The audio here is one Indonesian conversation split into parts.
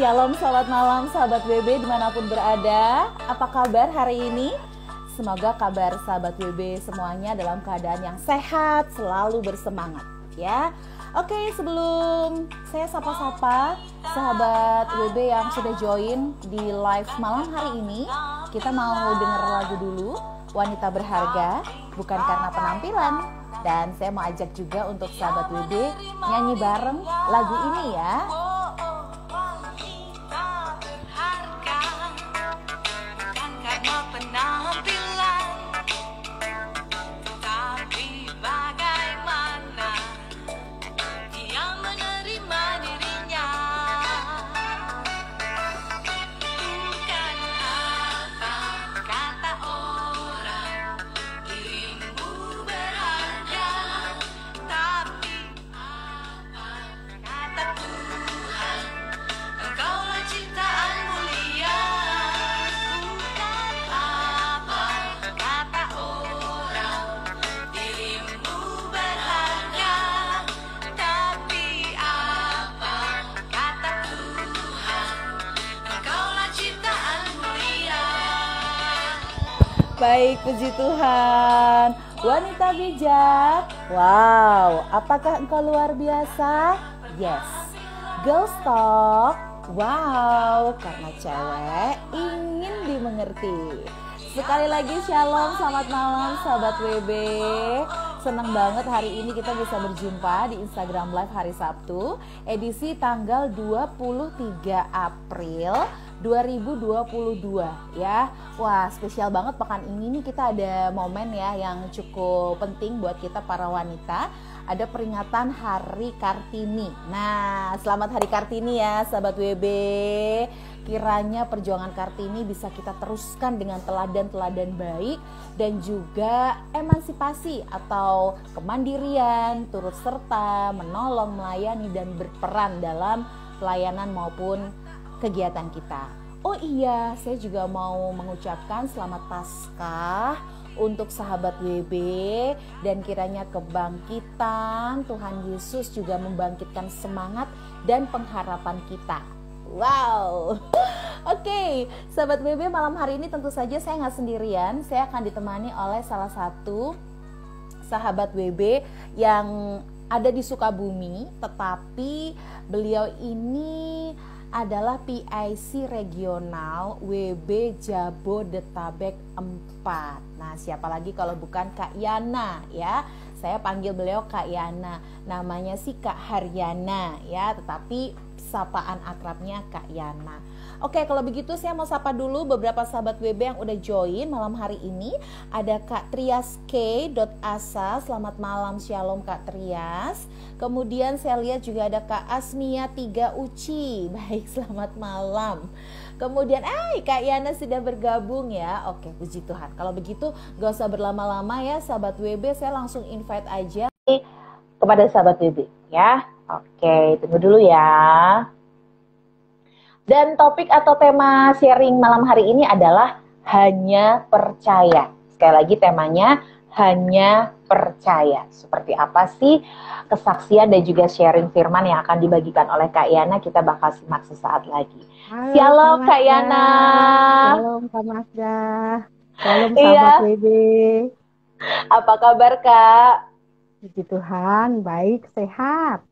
Shalom, selamat malam sahabat WB dimanapun berada. Apa kabar hari ini? Semoga kabar sahabat WB semuanya dalam keadaan yang sehat, selalu bersemangat ya. Oke, sebelum saya sapa-sapa sahabat WB yang sudah join di live malam hari ini, kita mau denger lagu dulu, Wanita Berharga, bukan karena penampilan. Dan saya mau ajak juga untuk sahabat WB nyanyi bareng lagu ini ya. Baik, puji Tuhan. Wanita bijak. Wow, apakah engkau luar biasa? Yes. Girls talk. Wow, karena cewek ingin dimengerti. Sekali lagi shalom, selamat malam sahabat WB. Senang banget hari ini kita bisa berjumpa di Instagram Live hari Sabtu, edisi tanggal 23 April 2022 ya. Wah, spesial banget pekan ini nih, kita ada momen ya yang cukup penting buat kita para wanita. Ada peringatan Hari Kartini. Nah, selamat Hari Kartini ya sahabat WB. Kiranya perjuangan Kartini bisa kita teruskan dengan teladan-teladan baik dan juga emansipasi atau kemandirian, turut serta, menolong, melayani dan berperan dalam pelayanan maupun kegiatan kita. Oh iya, saya juga mau mengucapkan selamat Paskah untuk sahabat WB dan kiranya kebangkitan Tuhan Yesus juga membangkitkan semangat dan pengharapan kita. Wow. Oke, sahabat WB, malam hari ini tentu saja saya nggak sendirian. Saya akan ditemani oleh salah satu sahabat WB yang ada di Sukabumi, tetapi beliau ini adalah PIC regional WB Jabodetabek 4. Nah, siapa lagi kalau bukan Kak Yana ya. Saya panggil beliau Kak Yana. Namanya sih Kak Haryana ya, tetapi sapaan akrabnya Kak Yana. Oke, kalau begitu saya mau sapa dulu beberapa sahabat WB yang udah join malam hari ini. Ada Kak Trias K. Asa, selamat malam, shalom Kak Trias. Kemudian saya lihat juga ada Kak Asmia 3 Uci, baik, selamat malam. Kemudian Kak Yana sudah bergabung ya. Oke, puji Tuhan. Kalau begitu gak usah berlama-lama ya sahabat WB, saya langsung invite aja kepada sahabat WB ya. Oke, tunggu dulu ya. Dan topik atau tema sharing malam hari ini adalah hanya percaya. Sekali lagi temanya hanya percaya. Seperti apa sih kesaksian dan juga sharing firman yang akan dibagikan oleh Kak Yana, kita bakal simak sesaat lagi. Halo, Shalom Kak Yana. Shalom Kak Mazda. Shalom sahabat WB. Apa kabar Kak? Puji Tuhan, baik, sehat.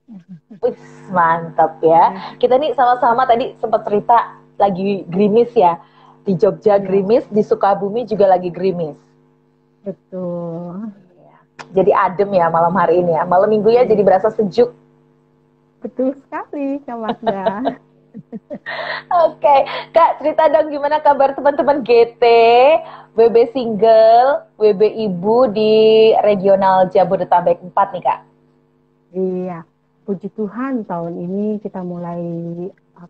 Wih, mantap ya. Kita nih sama-sama tadi sempat cerita lagi gerimis ya. Di Jogja gerimis, di Sukabumi juga lagi gerimis. Betul. Jadi adem ya malam hari ini ya. Malam minggu ya jadi berasa sejuk. Betul sekali Kak Mazda. Oke, Kak, cerita dong gimana kabar teman-teman GT, WB single, WB ibu di regional Jabodetabek 4 nih Kak. Iya, puji Tuhan tahun ini kita mulai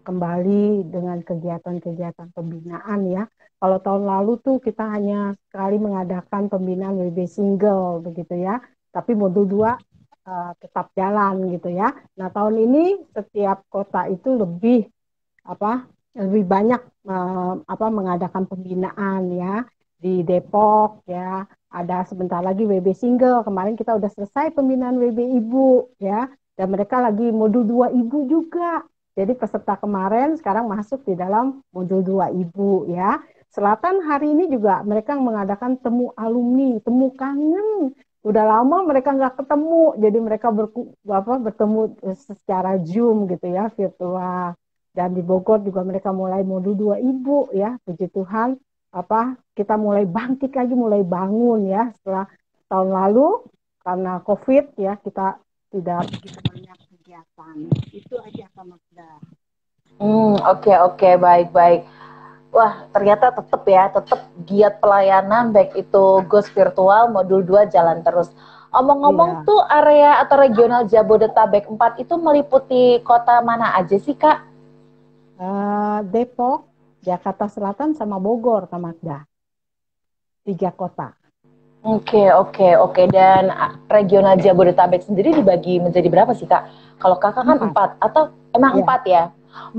kembali dengan kegiatan-kegiatan pembinaan ya. Kalau tahun lalu tuh kita hanya sekali mengadakan pembinaan WB single begitu ya. Tapi modul 2 tetap jalan gitu ya. Nah, tahun ini setiap kota itu lebih banyak mengadakan pembinaan ya. Di Depok ya, ada sebentar lagi WB single. Kemarin kita udah selesai pembinaan WB ibu ya. Dan mereka lagi modul 2 ibu juga. Jadi peserta kemarin sekarang masuk di dalam modul 2 Ibu ya. Selatan hari ini juga mereka mengadakan temu alumni, temu kangen. Udah lama mereka nggak ketemu, jadi mereka bertemu secara Zoom gitu ya, virtual. Dan di Bogor juga mereka mulai modul 2 Ibu ya, puji Tuhan. Kita mulai bangkit lagi, mulai bangun ya setelah tahun lalu karena COVID ya kita tidak begitu banyak kegiatan. Itu aja Kak Magda. Oke, oke, baik-baik. Wah, ternyata tetap giat pelayanan baik itu Go Virtual modul 2 jalan terus. Omong-omong Iya. tuh area atau regional Jabodetabek 4 itu meliputi kota mana aja sih, Kak? Depok, Jakarta Selatan, sama Bogor, Kak Magda. 3 kota. Oke, oke, oke. Dan regional Jabodetabek sendiri dibagi menjadi berapa sih, Kak? Kalau Kakak kan 4. 4 atau emang Ya, 4 ya?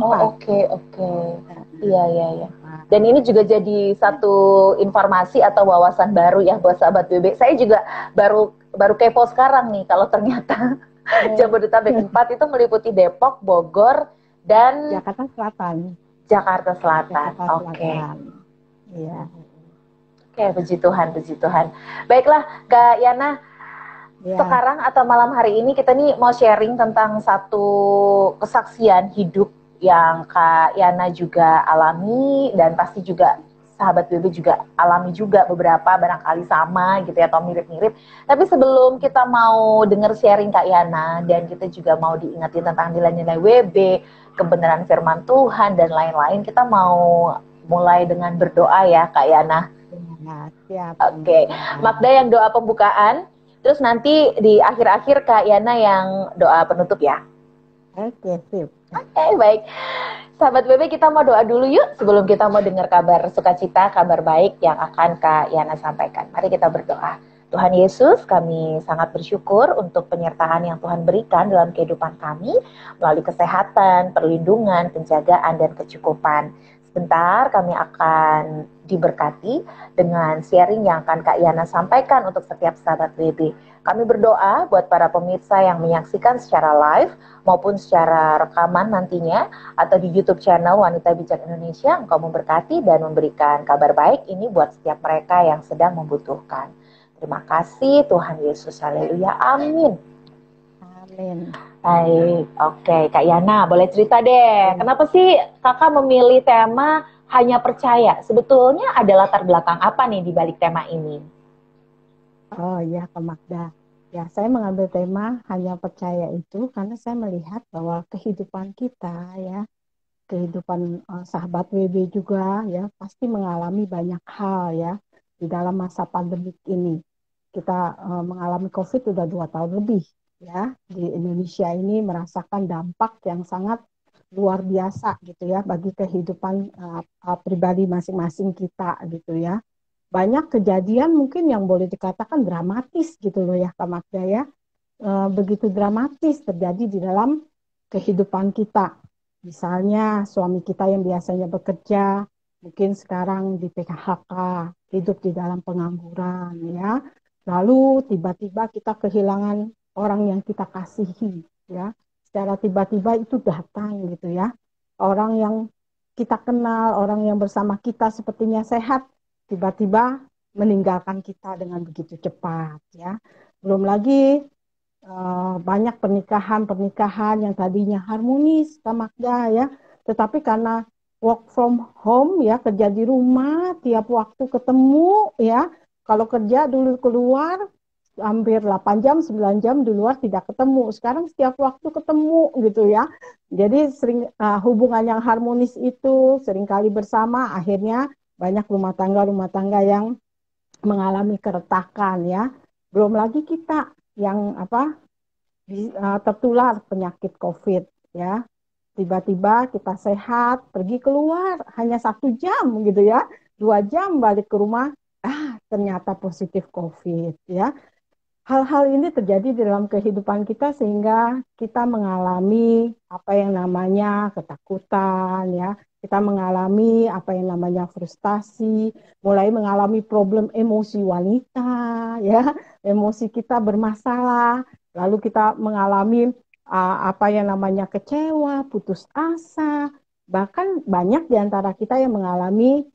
Oh, 4. oke, oke. Nah, Iya, iya, iya. 4. Dan ini juga jadi satu informasi atau wawasan baru ya buat sahabat BB. Saya juga baru baru kepo sekarang nih kalau ternyata Oh, Jabodetabek 4 itu meliputi Depok, Bogor, dan Jakarta Selatan. Jakarta Selatan. Jakarta Oke. Selatan. Iya. Oke, puji Tuhan, puji Tuhan. Baiklah, Kak Yana, Iya. sekarang atau malam hari ini kita nih mau sharing tentang satu kesaksian hidup yang Kak Yana juga alami dan pasti juga sahabat BB juga alami juga beberapa barangkali sama gitu ya atau mirip-mirip. Tapi sebelum kita mau denger sharing Kak Yana dan kita juga mau diingatin tentang nilai-nilai WB, kebenaran firman Tuhan dan lain-lain, kita mau mulai dengan berdoa ya Kak Yana. Ya, siap, Kak Oke, Magda. Magda yang doa pembukaan, terus nanti di akhir-akhir Kak Yana yang doa penutup ya. Oke, sip. Oke, baik. Sahabat BB, kita mau doa dulu yuk sebelum kita mau dengar kabar sukacita, kabar baik yang akan Kak Yana sampaikan. Mari kita berdoa. Tuhan Yesus, kami sangat bersyukur untuk penyertaan yang Tuhan berikan dalam kehidupan kami melalui kesehatan, perlindungan, penjagaan, dan kecukupan. Sebentar kami akan diberkati dengan sharing yang akan Kak Yana sampaikan untuk setiap sahabat BB. Kami berdoa buat para pemirsa yang menyaksikan secara live maupun secara rekaman nantinya atau di YouTube channel Wanita Bijak Indonesia, Engkau memberkati dan memberikan kabar baik ini buat setiap mereka yang sedang membutuhkan. Terima kasih Tuhan Yesus, haleluya, amin. Amin. Baik, oke Kak Yana, boleh cerita deh, kenapa sih kakak memilih tema hanya percaya? Sebetulnya ada latar belakang apa nih di balik tema ini? Oh ya, Kak Magda. Ya, saya mengambil tema hanya percaya itu karena saya melihat bahwa kehidupan kita ya, kehidupan sahabat WB juga ya, pasti mengalami banyak hal ya di dalam masa pandemik ini. Kita mengalami COVID sudah 2 tahun lebih ya di Indonesia ini merasakan dampak yang sangat luar biasa gitu ya bagi kehidupan pribadi masing-masing kita gitu ya. Banyak kejadian mungkin yang boleh dikatakan dramatis gitu loh ya Kak Magda ya. Begitu dramatis terjadi di dalam kehidupan kita. Misalnya suami kita yang biasanya bekerja, mungkin sekarang di PHK, hidup di dalam pengangguran ya. Lalu tiba-tiba kita kehilangan orang yang kita kasihi ya. Secara tiba-tiba itu datang gitu ya. Orang yang kita kenal, orang yang bersama kita sepertinya sehat, tiba-tiba meninggalkan kita dengan begitu cepat ya. Belum lagi banyak pernikahan-pernikahan yang tadinya harmonis, Kak Magda ya, tetapi karena work from home ya, kerja di rumah, tiap waktu ketemu ya, kalau kerja dulu keluar hampir 8 jam, 9 jam di luar tidak ketemu. Sekarang setiap waktu ketemu gitu ya. Jadi sering hubungan yang harmonis itu seringkali bersama akhirnya banyak rumah tangga yang mengalami keretakan ya. Belum lagi kita yang tertular penyakit COVID ya. Tiba-tiba kita sehat, pergi keluar hanya 1 jam gitu ya, 2 jam balik ke rumah, ternyata positif COVID ya. Hal-hal ini terjadi di dalam kehidupan kita sehingga kita mengalami apa yang namanya ketakutan ya. Kita mengalami apa yang namanya frustasi, mulai mengalami problem emosi wanita ya. Emosi kita bermasalah, lalu kita mengalami apa yang namanya kecewa, putus asa, bahkan banyak di antara kita yang mengalami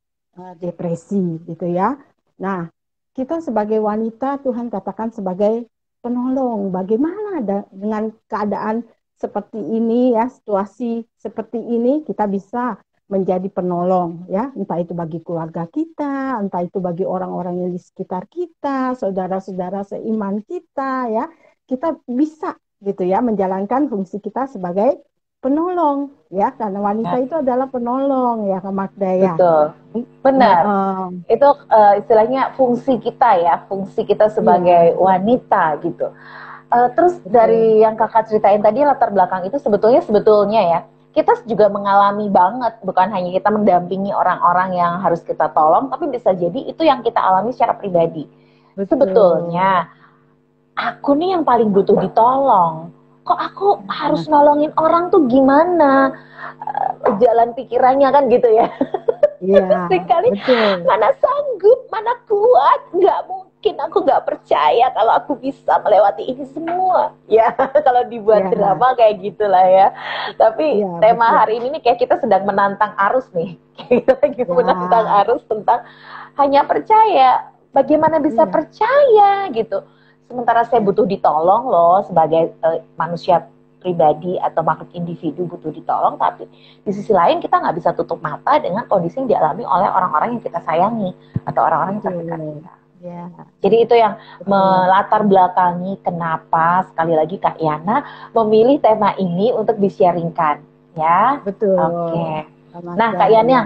depresi gitu ya. Nah, kita sebagai wanita Tuhan katakan sebagai penolong. Bagaimana dengan keadaan seperti ini ya, situasi seperti ini kita bisa menjadi penolong ya, entah itu bagi keluarga kita, entah itu bagi orang-orang yang di sekitar kita, saudara-saudara seiman kita ya. Kita bisa gitu ya menjalankan fungsi kita sebagai penolong ya, karena wanita Ya, itu adalah penolong ya Kak Magda ya. betul. Benar. Itu istilahnya fungsi kita ya, fungsi kita Iya, sebagai wanita gitu. Terus betul. dari yang kakak ceritain tadi latar belakang itu sebetulnya ya kita juga mengalami banget, bukan hanya kita mendampingi orang-orang yang harus kita tolong, tapi bisa jadi itu yang kita alami secara pribadi. Betul. Sebetulnya aku nih yang paling butuh ditolong. Kok aku harus Nah, nolongin orang tuh gimana? Jalan pikirannya kan gitu ya. iya, Sekali betul. mana sanggup, mana kuat, nggak mungkin, aku nggak percaya kalau aku bisa melewati ini semua. Ya, kalau dibuat Ya, drama kayak gitulah ya. Tapi iya, tema betul. hari ini nih kayak kita sedang menantang arus nih. Kita lagi menantang Ya, arus tentang hanya percaya. Bagaimana bisa iya, percaya gitu? Sementara saya ya, butuh ditolong loh sebagai manusia pribadi atau makhluk individu butuh ditolong, tapi di sisi lain kita nggak bisa tutup mata dengan kondisi yang dialami oleh orang-orang yang kita sayangi atau orang-orang yang terdekat betul. kita. Ya, Jadi itu yang betul. melatar belakangi kenapa sekali lagi Kak Yana memilih tema ini untuk di-sharingkan ya. Betul. Oke. Kak Nah Magda, Kak ya. Yana,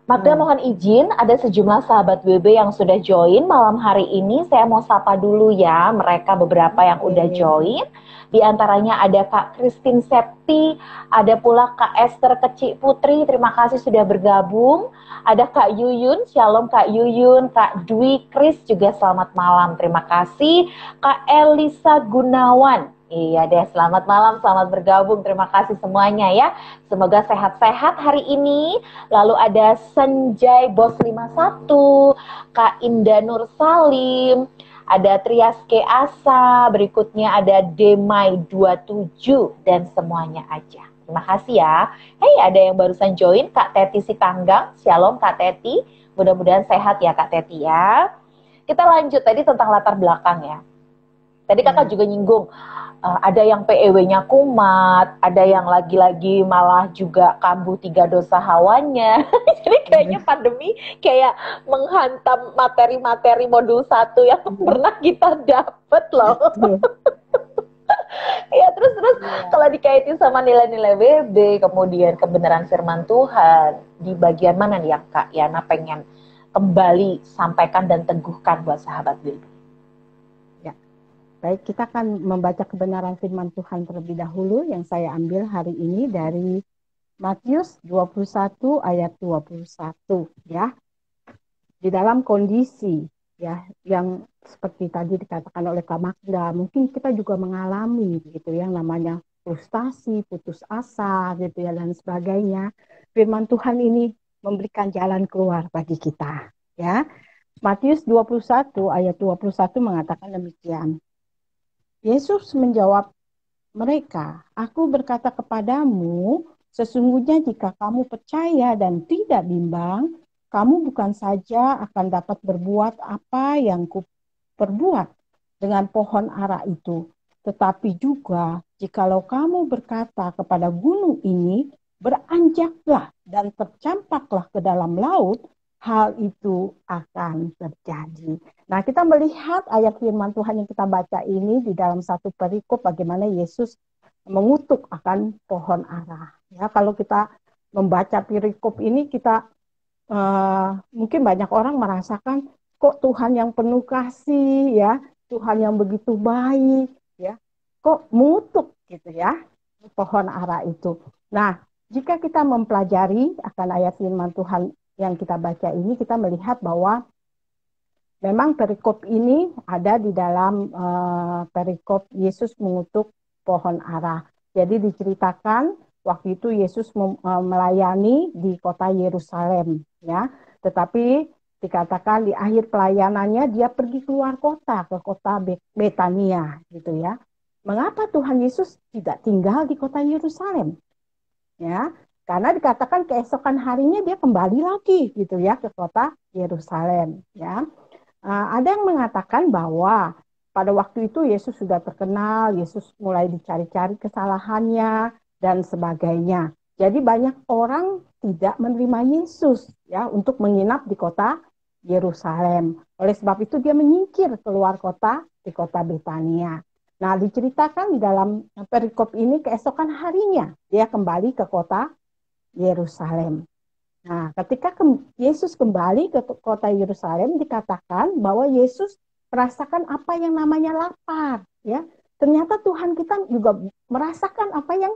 Magda Hmm, mohon izin, ada sejumlah sahabat WB yang sudah join malam hari ini. Saya mau sapa dulu ya, mereka beberapa yang udah oke. join. Di antaranya ada Kak Christine Septi, ada pula Kak Esther Kecik Putri, terima kasih sudah bergabung. Ada Kak Yuyun, Shalom Kak Yuyun, Kak Dwi Kris juga selamat malam, terima kasih. Kak Elisa Gunawan, iya deh, selamat malam, selamat bergabung, terima kasih semuanya ya. Semoga sehat-sehat hari ini. Lalu ada Senjay Bos 51, Kak Indah Nur Salim, ada Triaske Asa, berikutnya ada Demai 27 dan semuanya aja. Terima kasih ya. Hey, ada yang barusan join, Kak Teti Sitanggang. Shalom Kak Teti. Mudah-mudahan sehat ya Kak Teti ya. Kita lanjut tadi tentang latar belakang ya. Tadi kakak Ya, juga nyinggung, ada yang PEW-nya kumat, ada yang lagi-lagi malah juga kambuh tiga dosa hawanya. Jadi kayaknya pandemi kayak menghantam materi-materi modul satu yang iya, pernah kita dapet loh. betul. Ya terus kalau Iya. dikaitin sama nilai-nilai WB, kemudian kebenaran firman Tuhan, di bagian mana nih yang Kak Yana pengen kembali sampaikan dan teguhkan buat sahabat WB? Ya, baik, kita akan membaca kebenaran firman Tuhan terlebih dahulu yang saya ambil hari ini dari Matius 21 ayat 21 ya. Di dalam kondisi ya yang seperti tadi dikatakan oleh Kak Magda, mungkin kita juga mengalami gitu yang namanya frustasi, putus asa gitu ya dan sebagainya. Firman Tuhan ini memberikan jalan keluar bagi kita ya. Matius 21 ayat 21 mengatakan demikian. Yesus menjawab mereka, aku berkata kepadamu, sesungguhnya jika kamu percaya dan tidak bimbang, kamu bukan saja akan dapat berbuat apa yang kuperbuat dengan pohon ara itu, tetapi juga jikalau kamu berkata kepada gunung ini, beranjaklah dan tercampaklah ke dalam laut, hal itu akan terjadi. Nah, kita melihat ayat firman Tuhan yang kita baca ini di dalam satu perikop bagaimana Yesus mengutuk akan pohon ara. Ya, kalau kita membaca perikop ini kita mungkin banyak orang merasakan kok Tuhan yang penuh kasih ya, Tuhan yang begitu baik ya, kok mengutuk gitu ya pohon ara itu. Nah, jika kita mempelajari akan ayat firman Tuhan yang kita baca ini, kita melihat bahwa memang perikop ini ada di dalam perikop Yesus mengutuk pohon ara. Jadi diceritakan waktu itu Yesus melayani di kota Yerusalem, ya. Tetapi dikatakan di akhir pelayanannya dia pergi keluar kota ke kota Betania, gitu ya. Mengapa Tuhan Yesus tidak tinggal di kota Yerusalem? Ya, karena dikatakan keesokan harinya dia kembali lagi gitu ya ke kota Yerusalem. Ya, ada yang mengatakan bahwa pada waktu itu Yesus sudah terkenal, Yesus mulai dicari-cari kesalahannya dan sebagainya. Jadi banyak orang tidak menerima Yesus ya untuk menginap di kota Yerusalem. Oleh sebab itu dia menyingkir keluar kota di kota Betania. Nah, diceritakan di dalam perikop ini keesokan harinya dia kembali ke kota Yerusalem. Nah, ketika Yesus kembali ke kota Yerusalem, dikatakan bahwa Yesus merasakan apa yang namanya lapar. Ya, ternyata Tuhan kita juga merasakan apa yang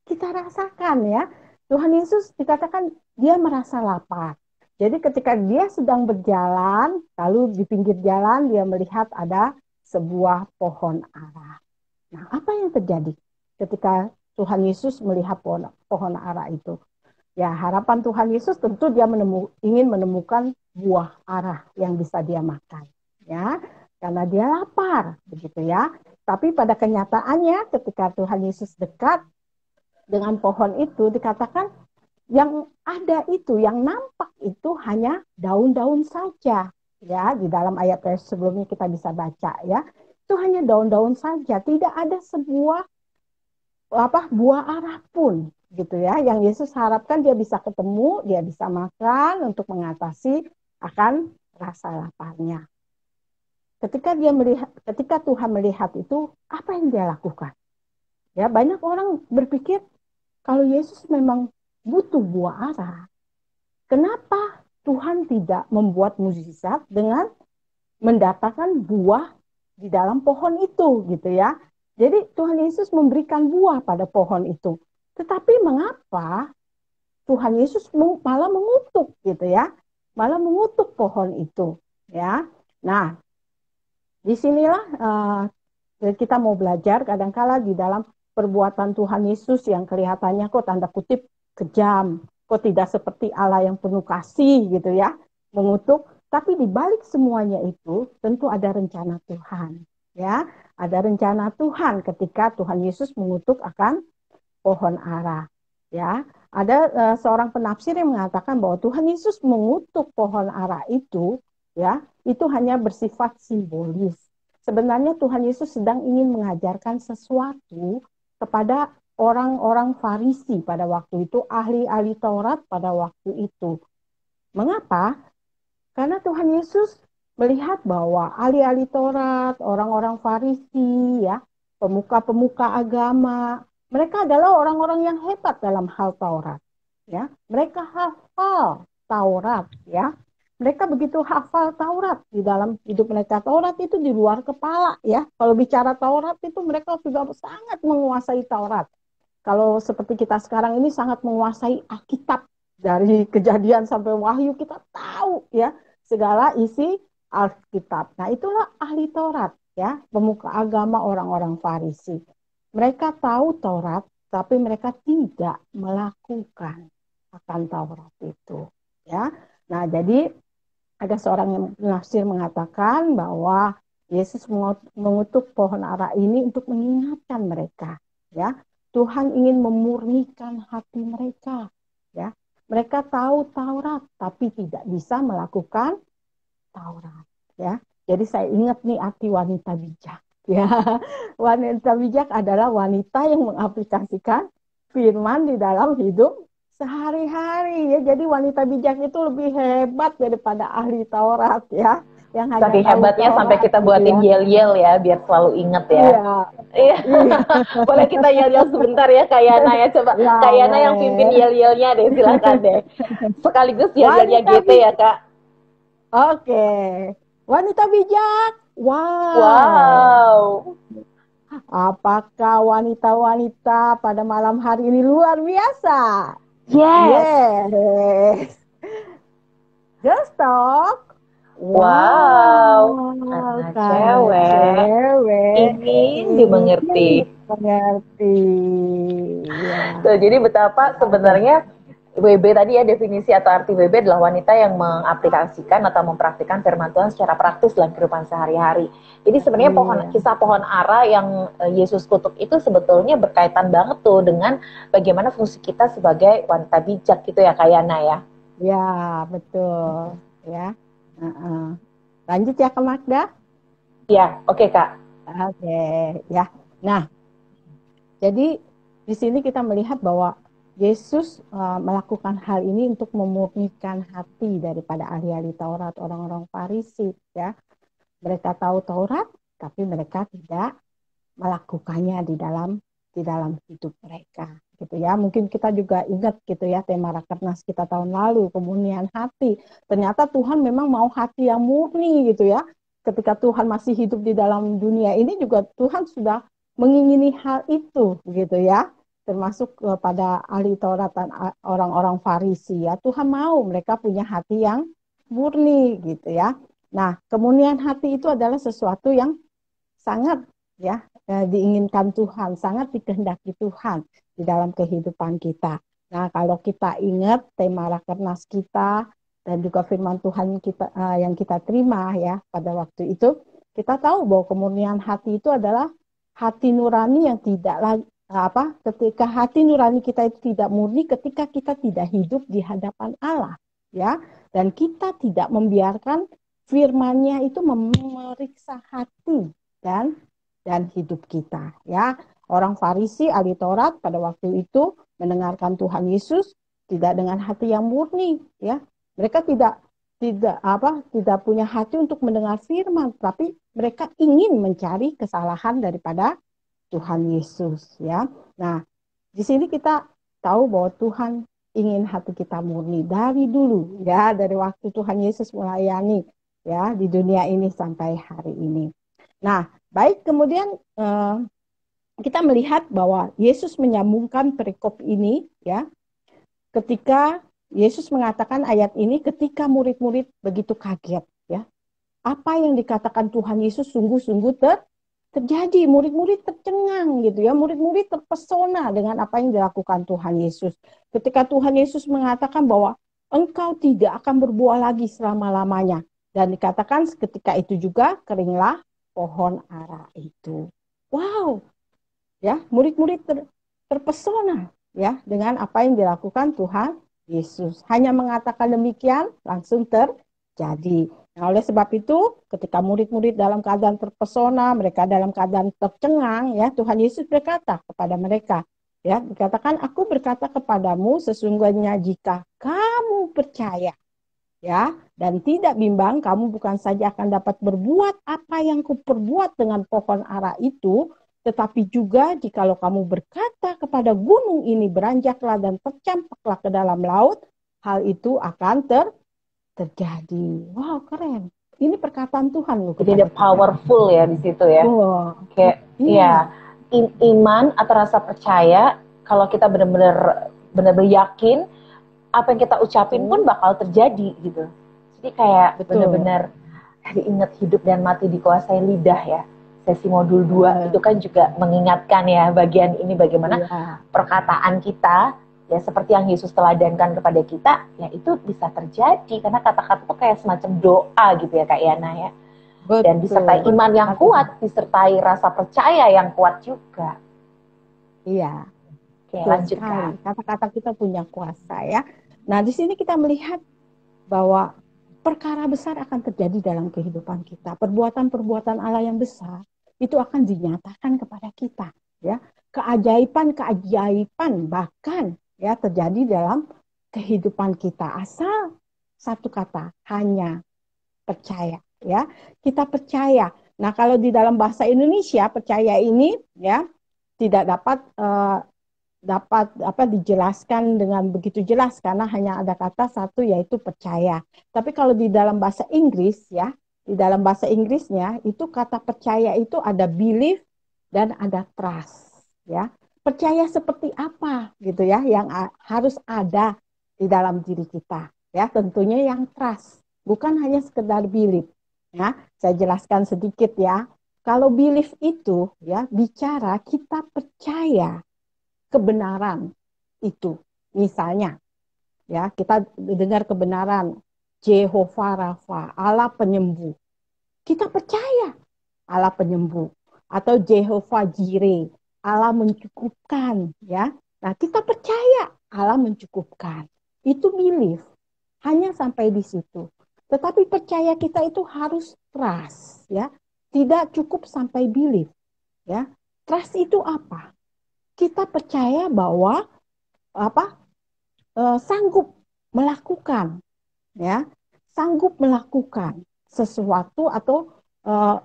kita rasakan. Ya, Tuhan Yesus dikatakan dia merasa lapar. Jadi ketika dia sedang berjalan, lalu di pinggir jalan dia melihat ada sebuah pohon ara. Nah, apa yang terjadi ketika Tuhan Yesus melihat pohon ara itu? Ya, harapan Tuhan Yesus tentu dia ingin menemukan buah ara yang bisa dia makan. Ya, karena dia lapar, begitu ya. Tapi pada kenyataannya ketika Tuhan Yesus dekat dengan pohon itu, dikatakan yang ada itu, yang nampak itu hanya daun-daun saja. Ya, di dalam ayat sebelumnya kita bisa baca ya. Itu hanya daun-daun saja, tidak ada sebuah buah ara pun gitu ya, yang Yesus harapkan dia bisa ketemu, dia bisa makan untuk mengatasi akan rasa laparnya. Ketika Tuhan melihat itu, apa yang dia lakukan? Ya, banyak orang berpikir kalau Yesus memang butuh buah ara, kenapa Tuhan tidak membuat mukjizat dengan mendatangkan buah di dalam pohon itu gitu ya. Jadi Tuhan Yesus memberikan buah pada pohon itu. Tetapi mengapa Tuhan Yesus malah mengutuk gitu ya? Malah mengutuk pohon itu ya. Nah, disinilah kita mau belajar kadangkala di dalam perbuatan Tuhan Yesus yang kelihatannya kok tanda kutip kejam, kok tidak seperti Allah yang penuh kasih gitu ya, mengutuk. Tapi di balik semuanya itu tentu ada rencana Tuhan, ya. Ada rencana Tuhan ketika Tuhan Yesus mengutuk akan pohon ara, ya. Ada seorang penafsir yang mengatakan bahwa Tuhan Yesus mengutuk pohon ara itu, ya, itu hanya bersifat simbolis. Sebenarnya Tuhan Yesus sedang ingin mengajarkan sesuatu kepada orang-orang Farisi pada waktu itu, ahli-ahli Taurat pada waktu itu. Mengapa? Karena Tuhan Yesus melihat bahwa ahli-ahli Taurat, orang-orang Farisi, ya, pemuka-pemuka agama, mereka adalah orang-orang yang hebat dalam hal Taurat, ya. Mereka hafal Taurat, ya. Mereka begitu hafal Taurat di dalam hidup mereka. Taurat itu di luar kepala, ya. Kalau bicara Taurat itu mereka sudah sangat menguasai Taurat. Kalau seperti kita sekarang ini sangat menguasai Alkitab, dari Kejadian sampai Wahyu kita tahu ya segala isi Alkitab. Nah, itulah ahli Taurat ya, pemuka agama orang-orang Farisi. Mereka tahu Taurat tapi mereka tidak melakukan akan Taurat itu ya. Nah, jadi ada seorang yang penafsir mengatakan bahwa Yesus mengutuk pohon ara ini untuk mengingatkan mereka ya. Tuhan ingin memurnikan hati mereka ya. Mereka tahu Taurat, tapi tidak bisa melakukan Taurat. Ya, jadi saya ingat nih arti wanita bijak. Ya, wanita bijak adalah wanita yang mengaplikasikan firman di dalam hidup sehari-hari. Ya, jadi wanita bijak itu lebih hebat daripada ahli Taurat ya. Yang hanya saking hebatnya Taurat, sampai kita buatin yel-yel ya, biar selalu ingat ya. Iya. Boleh kita yel-yel sebentar ya Kak Yana ya, coba ya, Kak Yana yang pimpin yel-yelnya deh, silakan deh. Sekaligus yel-yelnya GT ya Kak. Oke. Wanita bijak. Wow. Apakah wanita-wanita pada malam hari ini luar biasa? Yes. Just talk. Wow. Anak cewek ingin dimengerti. Mengerti. Ya. Tuh, jadi betapa sebenarnya WB tadi ya, definisi atau arti WB adalah wanita yang mengaplikasikan atau mempraktikkan firman Tuhan secara praktis dalam kehidupan sehari-hari. Jadi sebenarnya Iya, kisah pohon ara yang Yesus kutuk itu sebetulnya berkaitan banget tuh dengan bagaimana fungsi kita sebagai wanita bijak gitu ya, Kak Yana ya. ya betul ya. Heeh. Lanjut ya ke Magda. Ya, oke Kak. Oke, ya. Nah, jadi di sini kita melihat bahwa Yesus melakukan hal ini untuk memurnikan hati daripada ahli-ahli Taurat, orang-orang Farisi, ya. Mereka tahu Taurat, tapi mereka tidak melakukannya di dalam hidup mereka, gitu ya. Mungkin kita juga ingat gitu ya tema Rakernas kita tahun lalu, kemurnian hati. Ternyata Tuhan memang mau hati yang murni gitu ya. Ketika Tuhan masih hidup di dalam dunia ini juga Tuhan sudah mengingini hal itu gitu ya. Termasuk pada ahli Taurat dan orang-orang Farisi ya. Tuhan mau mereka punya hati yang murni gitu ya. Nah, kemurnian hati itu adalah sesuatu yang sangat ya diinginkan Tuhan, sangat dikehendaki Tuhan di dalam kehidupan kita. Nah, kalau kita ingat tema Rakernas kita dan juga firman Tuhan kita yang kita terima ya pada waktu itu, kita tahu bahwa kemurnian hati itu adalah hati nurani yang tidak ketika hati nurani kita itu tidak murni ketika kita tidak hidup di hadapan Allah ya, dan kita tidak membiarkan firman-Nya itu memeriksa hati dan hidup kita ya. Orang Farisi ahli Taurat pada waktu itu mendengarkan Tuhan Yesus tidak dengan hati yang murni ya. Mereka tidak punya hati untuk mendengar firman, tapi mereka ingin mencari kesalahan daripada Tuhan Yesus ya. Nah, di sini kita tahu bahwa Tuhan ingin hati kita murni dari dulu ya, dari waktu Tuhan Yesus melayani ya di dunia ini sampai hari ini. Nah, baik, kemudian kita melihat bahwa Yesus menyambungkan perikop ini ya ketika Yesus mengatakan ayat ini ketika murid-murid begitu kaget ya. Apa yang dikatakan Tuhan Yesus sungguh-sungguh terjadi. Murid-murid tercengang gitu ya. Murid-murid terpesona dengan apa yang dilakukan Tuhan Yesus. Ketika Tuhan Yesus mengatakan bahwa engkau tidak akan berbuah lagi selama-lamanya. Dan dikatakan ketika itu juga keringlah pohon ara itu. Wow, ya murid-murid terpesona ya dengan apa yang dilakukan Tuhan Yesus. Hanya mengatakan demikian langsung terjadi. Nah, oleh sebab itu ketika murid-murid dalam keadaan terpesona, mereka dalam keadaan tercengang ya, Tuhan Yesus berkata kepada mereka ya, dikatakan aku berkata kepadamu sesungguhnya jika kamu percaya ya dan tidak bimbang, kamu bukan saja akan dapat berbuat apa yang kuperbuat dengan pohon ara itu, tetapi juga jikalau kamu berkata kepada gunung ini beranjaklah dan tercampaklah ke dalam laut, hal itu akan terjadi. Wow, keren. Ini perkataan Tuhan loh. Jadi ada powerful ya di situ ya. Oh, kayak iya. ya iman atau rasa percaya kalau kita benar-benar yakin apa yang kita ucapin pun bakal terjadi gitu. Jadi kayak benar-benar diingat hidup dan mati dikuasai lidah ya. Sesi modul 2 itu kan juga mengingatkan ya bagian ini bagaimana perkataan kita ya seperti yang Yesus teladankan kepada kita ya itu bisa terjadi karena kata-kata itu kayak semacam doa gitu ya Kak Yana ya. Betul. Dan disertai iman yang kuat, disertai rasa percaya yang kuat juga. Iya. Oke, lanjutkan. Kata-kata kita punya kuasa ya. Nah, di sini kita melihat bahwa perkara besar akan terjadi dalam kehidupan kita. Perbuatan-perbuatan Allah yang besar itu akan dinyatakan kepada kita ya. Keajaiban bahkan ya terjadi dalam kehidupan kita asal satu kata, hanya percaya ya. Kita percaya. Nah, kalau di dalam bahasa Indonesia percaya ini ya tidak dapat dijelaskan dengan begitu jelas karena hanya ada kata satu yaitu percaya. Tapi kalau di dalam bahasa Inggris ya, di dalam bahasa Inggrisnya itu kata percaya itu ada belief dan ada trust ya. Percaya seperti apa gitu ya yang harus ada di dalam diri kita ya, tentunya yang trust, bukan hanya sekedar belief ya. Saya jelaskan sedikit ya. Kalau belief itu ya bicara kita percaya kebenaran itu. Misalnya, Ya, kita dengar kebenaran Jehovah Rafa, Allah penyembuh. Kita percaya Allah penyembuh, atau Jehovah Jireh, Allah mencukupkan, ya. Nah, kita percaya Allah mencukupkan. Itu belief. Hanya sampai di situ. Tetapi percaya kita itu harus trust, ya. Tidak cukup sampai belief, ya. Trust itu apa? Kita percaya bahwa apa? Sanggup melakukan, ya. Sanggup melakukan sesuatu, atau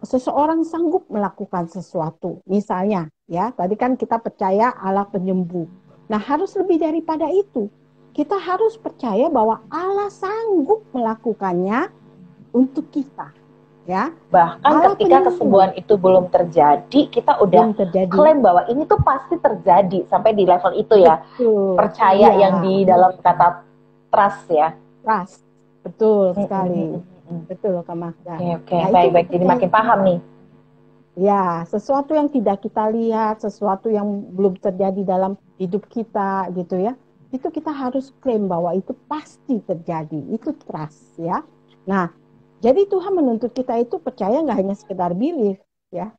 seseorang sanggup melakukan sesuatu. Misalnya, ya, tadi kan kita percaya Allah penyembuh. Nah, harus lebih daripada itu. Kita harus percaya bahwa Allah sanggup melakukannya untuk kita, ya. Bahkan Allah ketika penyembuh kesembuhan itu belum terjadi, kita udah belum terjadi. klaim bahwa ini tuh pasti terjadi sampai di level itu ya. Betul. Percaya Iya. yang di dalam kata trust ya. Trust. Betul sekali. Betul, Kak Magda. Oke, Nah, baik. Jadi makin paham nih. Ya, sesuatu yang tidak kita lihat, sesuatu yang belum terjadi dalam hidup kita gitu ya. Itu kita harus klaim bahwa itu pasti terjadi. Itu trust ya. Nah, jadi Tuhan menuntut kita itu percaya nggak hanya sekedar belief ya.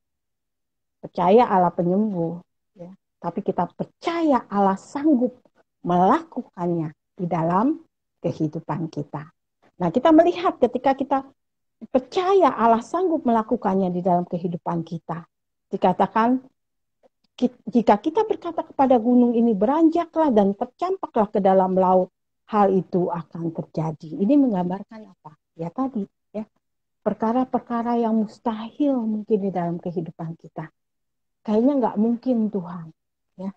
Percaya Allah penyembuh ya. Tapi kita percaya Allah sanggup melakukannya di dalam kehidupan kita. Nah, kita melihat ketika kita percaya Allah sanggup melakukannya di dalam kehidupan kita. Dikatakan, jika kita berkata kepada gunung ini beranjaklah dan tercampaklah ke dalam laut, hal itu akan terjadi. Ini menggambarkan apa? Ya tadi, ya, perkara-perkara yang mustahil mungkin di dalam kehidupan kita. Kayaknya nggak mungkin Tuhan, ya,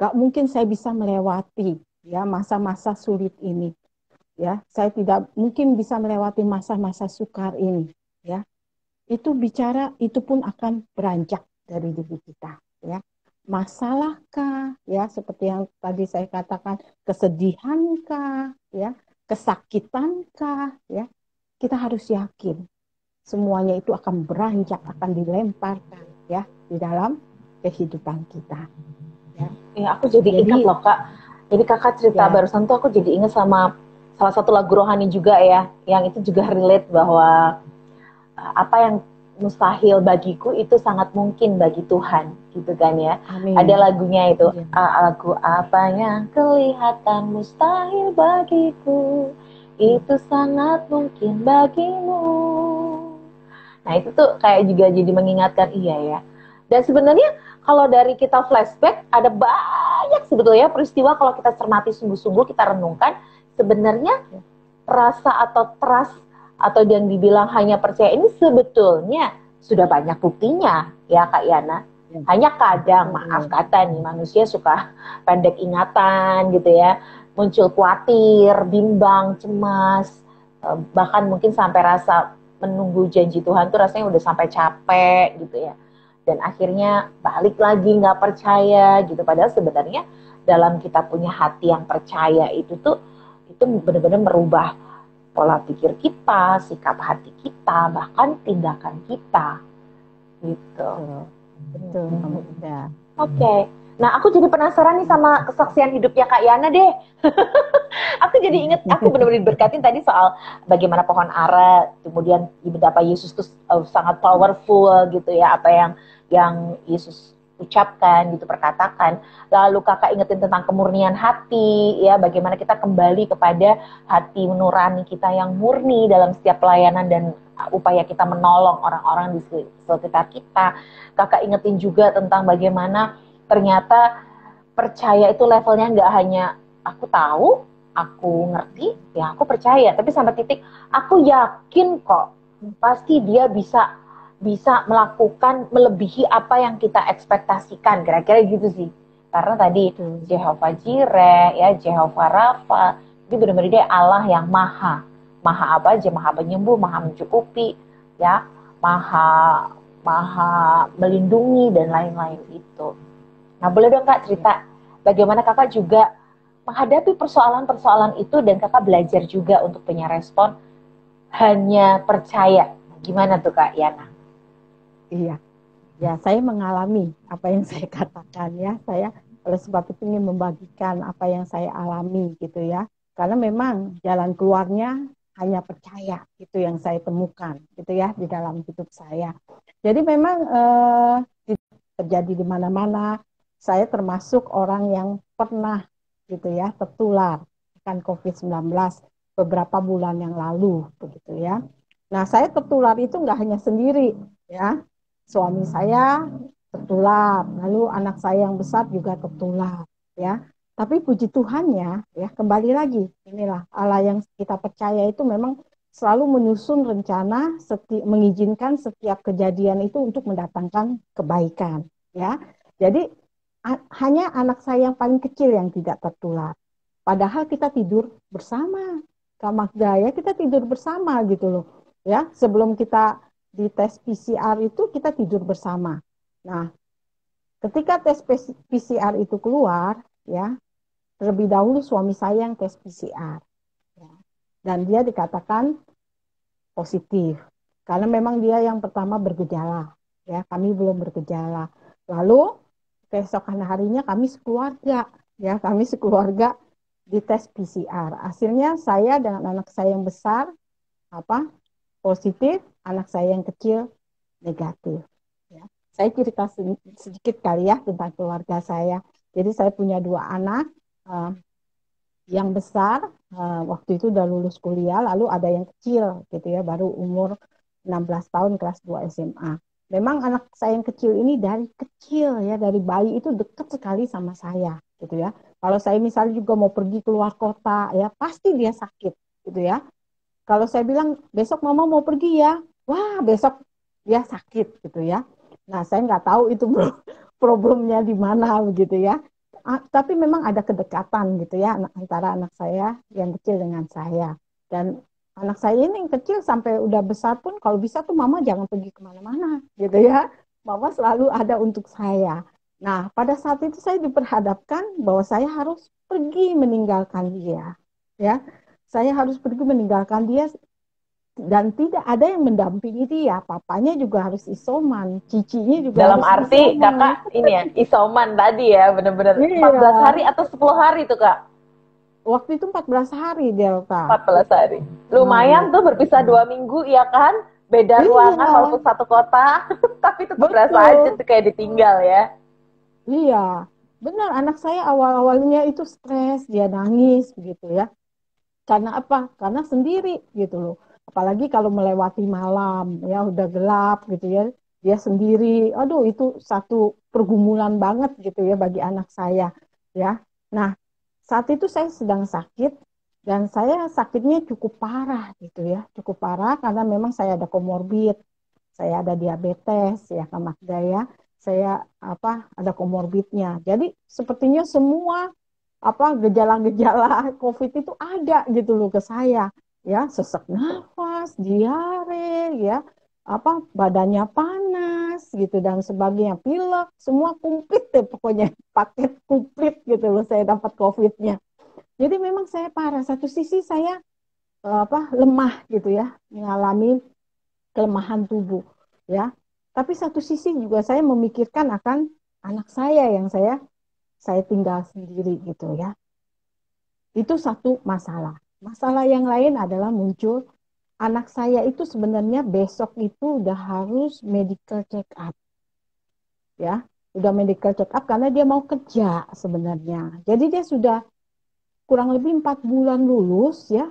nggak mungkin saya bisa melewati ya masa-masa sulit ini. Ya, saya tidak mungkin bisa melewati masa-masa sukar ini, ya. Itu bicara, itu pun akan beranjak dari diri kita, ya. Masalahkah, ya, seperti yang tadi saya katakan, kesedihankah, ya, kesakitankah, ya. Kita harus yakin semuanya itu akan beranjak, akan dilemparkan, ya, di dalam kehidupan kita. Ya, aku jadi ingat loh Kak. Jadi Kakak cerita ya, barusan tuh aku jadi ingat sama salah satu lagu rohani juga ya, yang itu juga relate bahwa apa yang mustahil bagiku itu sangat mungkin bagi Tuhan, gitu kan ya. amin. Ada lagunya itu, Ya. lagu apa yang kelihatan mustahil bagiku, itu sangat mungkin bagimu. Nah itu tuh kayak juga jadi mengingatkan, iya ya. Dan sebenarnya kalau dari kita flashback, ada banyak sebetulnya peristiwa kalau kita cermati sungguh-sungguh, kita renungkan, sebenarnya rasa atau trust atau yang dibilang hanya percaya ini sebetulnya sudah banyak buktinya ya Kak Yana. Hanya kadang, maaf kata nih, manusia suka pendek ingatan gitu ya, muncul khawatir, bimbang, cemas, bahkan mungkin sampai rasa menunggu janji Tuhan tuh rasanya udah sampai capek gitu ya. Dan akhirnya balik lagi nggak percaya gitu. Padahal sebenarnya dalam kita punya hati yang percaya itu tuh, itu benar-benar merubah pola pikir kita, sikap hati kita, bahkan tindakan kita, gitu. Betul, ya. Oke. Nah, aku jadi penasaran nih sama kesaksian hidupnya Kak Yana deh. Aku jadi inget, aku benar-benar diberkatin tadi soal bagaimana pohon ara, kemudian betapa Yesus tuh sangat powerful gitu ya, apa yang Yesus ucapkan gitu, perkatakan. Lalu Kakak ingetin tentang kemurnian hati ya, bagaimana kita kembali kepada hati nurani kita yang murni dalam setiap pelayanan dan upaya kita menolong orang-orang di sekitar kita. Kakak ingetin juga tentang bagaimana ternyata percaya itu levelnya nggak hanya aku tahu, aku ngerti, ya aku percaya, tapi sampai titik aku yakin kok pasti dia bisa melakukan melebihi apa yang kita ekspektasikan, kira-kira gitu sih. Karena tadi Jehovah Jireh, ya Jehovah Rafa, itu benar-benar dia Allah yang maha apa aja, maha penyembuh, maha mencukupi, ya, maha melindungi dan lain-lain itu. Nah, boleh dong Kak cerita bagaimana Kakak juga menghadapi persoalan-persoalan itu dan Kakak belajar juga untuk punya respon hanya percaya. Gimana tuh Kak Yana? Iya, ya saya mengalami apa yang saya katakan ya. Saya oleh sebab itu ingin membagikan apa yang saya alami gitu ya. Karena memang jalan keluarnya hanya percaya, itu yang saya temukan gitu ya di dalam hidup saya. Jadi memang terjadi di mana-mana. Saya termasuk orang yang pernah gitu ya tertular kan COVID-19 beberapa bulan yang lalu begitu ya. Nah, saya tertular itu nggak hanya sendiri ya. Suami saya tertular, lalu anak saya yang besar juga tertular ya. Tapi puji Tuhannya ya, kembali lagi inilah Allah yang kita percaya itu memang selalu menyusun rencana, mengizinkan setiap kejadian itu untuk mendatangkan kebaikan ya. Jadi hanya anak saya yang paling kecil yang tidak tertular. Padahal kita tidur bersama, Kak Magda ya, kita tidur bersama gitu loh. Ya, sebelum kita di tes PCR itu kita tidur bersama. Nah, ketika tes PCR itu keluar, ya, terlebih dahulu suami saya yang tes PCR. Ya. Dan dia dikatakan positif. Karena memang dia yang pertama bergejala. Ya, kami belum bergejala. Lalu keesokan harinya kami sekeluarga, ya, kami sekeluarga di tes PCR. Hasilnya saya dengan anak saya yang besar apa positif, anak saya yang kecil negatif. Ya. Saya cerita sedikit kali ya tentang keluarga saya. Jadi saya punya dua anak, uh, yang besar waktu itu udah lulus kuliah, lalu ada yang kecil gitu ya, baru umur 16 tahun kelas 2 SMA. Memang anak saya yang kecil ini dari kecil ya, dari bayi itu dekat sekali sama saya gitu ya. Kalau saya misalnya juga mau pergi keluar kota ya, pasti dia sakit gitu ya. Kalau saya bilang besok mama mau pergi ya, wah besok dia sakit gitu ya. Nah saya nggak tahu itu problemnya di mana begitu ya. Tapi memang ada kedekatan gitu ya antara anak saya yang kecil dengan saya. Dan anak saya ini yang kecil sampai udah besar pun kalau bisa tuh mama jangan pergi kemana-mana gitu ya. Mama selalu ada untuk saya. Nah pada saat itu saya diperhadapkan bahwa saya harus pergi meninggalkan dia. Ya, saya harus pergi meninggalkan dia dan tidak ada yang mendampingi dia. Papanya juga harus isoman, cicinya juga Dalam harus arti isoman. kakak ini ya, isoman tadi ya, bener-bener 14 Iya, hari atau 10 hari tuh kak? waktu itu 14 hari Delta. 14 hari. Iya. Lumayan tuh berpisah 2 minggu ya kan? Beda ruangan Iya, walaupun satu kota, tapi tetap berasa aja betul. tuh kayak ditinggal ya. Iya, benar. Anak saya awal-awalnya itu stres, dia nangis begitu ya. Karena apa? Karena sendiri gitu loh. Apalagi kalau melewati malam, ya udah gelap gitu ya. Dia sendiri. Aduh, itu satu pergumulan banget gitu ya bagi anak saya, ya. Nah, saat itu saya sedang sakit dan saya sakitnya cukup parah gitu ya. Cukup parah karena memang saya ada komorbid. Saya ada diabetes ya, Kak Magda ya. Saya ada komorbidnya. Jadi sepertinya semua gejala-gejala COVID itu ada gitu loh ke saya ya, sesak nafas, diare ya, badannya panas gitu dan sebagainya, pilek, semua komplit deh pokoknya, paket komplit gitu loh saya dapat COVID-nya. Jadi memang saya parah, satu sisi saya lemah gitu ya, mengalami kelemahan tubuh ya. Tapi satu sisi juga saya memikirkan akan anak saya yang saya tinggal sendiri gitu ya. Itu satu masalah. Masalah yang lain adalah muncul anak saya itu sebenarnya besok itu udah harus medical check up ya. Udah medical check up karena dia mau kerja sebenarnya. Jadi dia sudah kurang lebih 4 bulan lulus ya.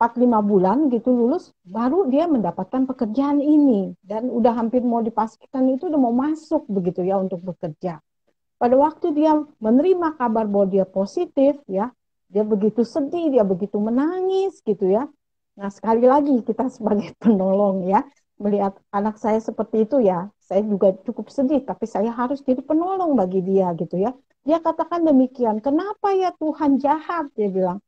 4-5 bulan gitu lulus, baru dia mendapatkan pekerjaan ini. Dan udah hampir mau dipastikan itu udah mau masuk begitu ya untuk bekerja. Pada waktu dia menerima kabar bahwa dia positif ya, dia begitu sedih, dia begitu menangis gitu ya. Nah, sekali lagi kita sebagai penolong ya, melihat anak saya seperti itu ya, saya juga cukup sedih, tapi saya harus jadi penolong bagi dia gitu ya. Dia katakan demikian, kenapa ya Tuhan jahat? Dia bilang,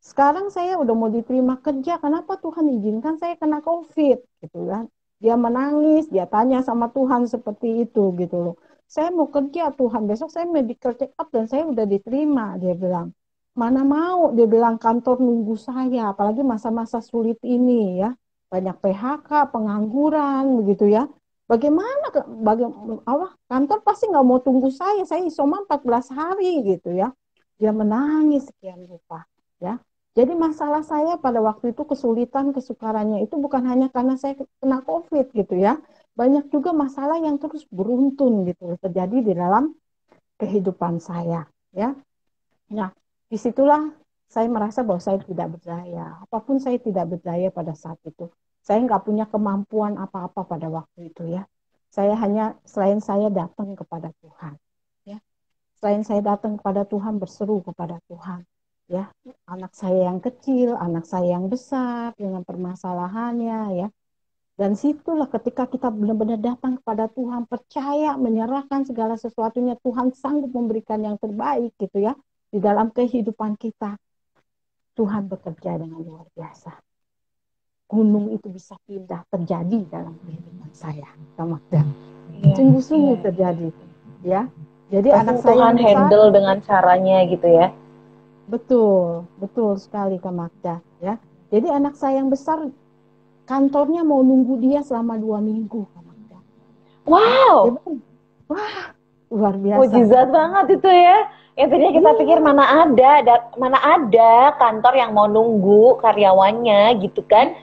sekarang saya udah mau diterima kerja, kenapa Tuhan izinkan saya kena COVID gitu kan. Dia menangis, dia tanya sama Tuhan seperti itu gitu loh. Saya mau kerja Tuhan, besok saya medical check up dan saya udah diterima, dia bilang. Mana mau, dia bilang kantor nunggu saya, apalagi masa-masa sulit ini ya. Banyak PHK, pengangguran begitu ya. Bagaimana, kantor pasti nggak mau tunggu saya isoman 14 hari gitu ya. Dia menangis sekian rupa ya. Jadi masalah saya pada waktu itu kesulitan, kesukarannya itu bukan hanya karena saya kena COVID gitu ya. Banyak juga masalah yang terus beruntun gitu terjadi di dalam kehidupan saya ya. Nah, disitulah saya merasa bahwa saya tidak berdaya. Apapun saya tidak berdaya pada saat itu. Saya nggak punya kemampuan apa-apa pada waktu itu ya. Saya hanya selain saya datang kepada Tuhan, ya. Selain saya datang kepada Tuhan, berseru kepada Tuhan, ya. Anak saya yang kecil, anak saya yang besar dengan permasalahannya, ya. Dan situlah ketika kita benar-benar datang kepada Tuhan, percaya, menyerahkan segala sesuatunya, Tuhan sanggup memberikan yang terbaik gitu ya. Di dalam kehidupan kita, Tuhan bekerja dengan luar biasa. Gunung itu bisa pindah terjadi dalam kehidupan saya, Kak Magda. Iya, Sungguh-sungguh iya. terjadi, ya. Jadi Pasti anak saya Tuhan yang besar, handle dengan caranya gitu ya. betul, betul sekali Kak Magda, ya. Jadi anak saya yang besar, kantornya mau nunggu dia selama 2 minggu, Kak Magda. Ya, dia Wow, bilang, wah, luar biasa. mujizat banget itu ya. Yang tadinya kita pikir Iya, mana ada kantor yang mau nunggu karyawannya gitu kan.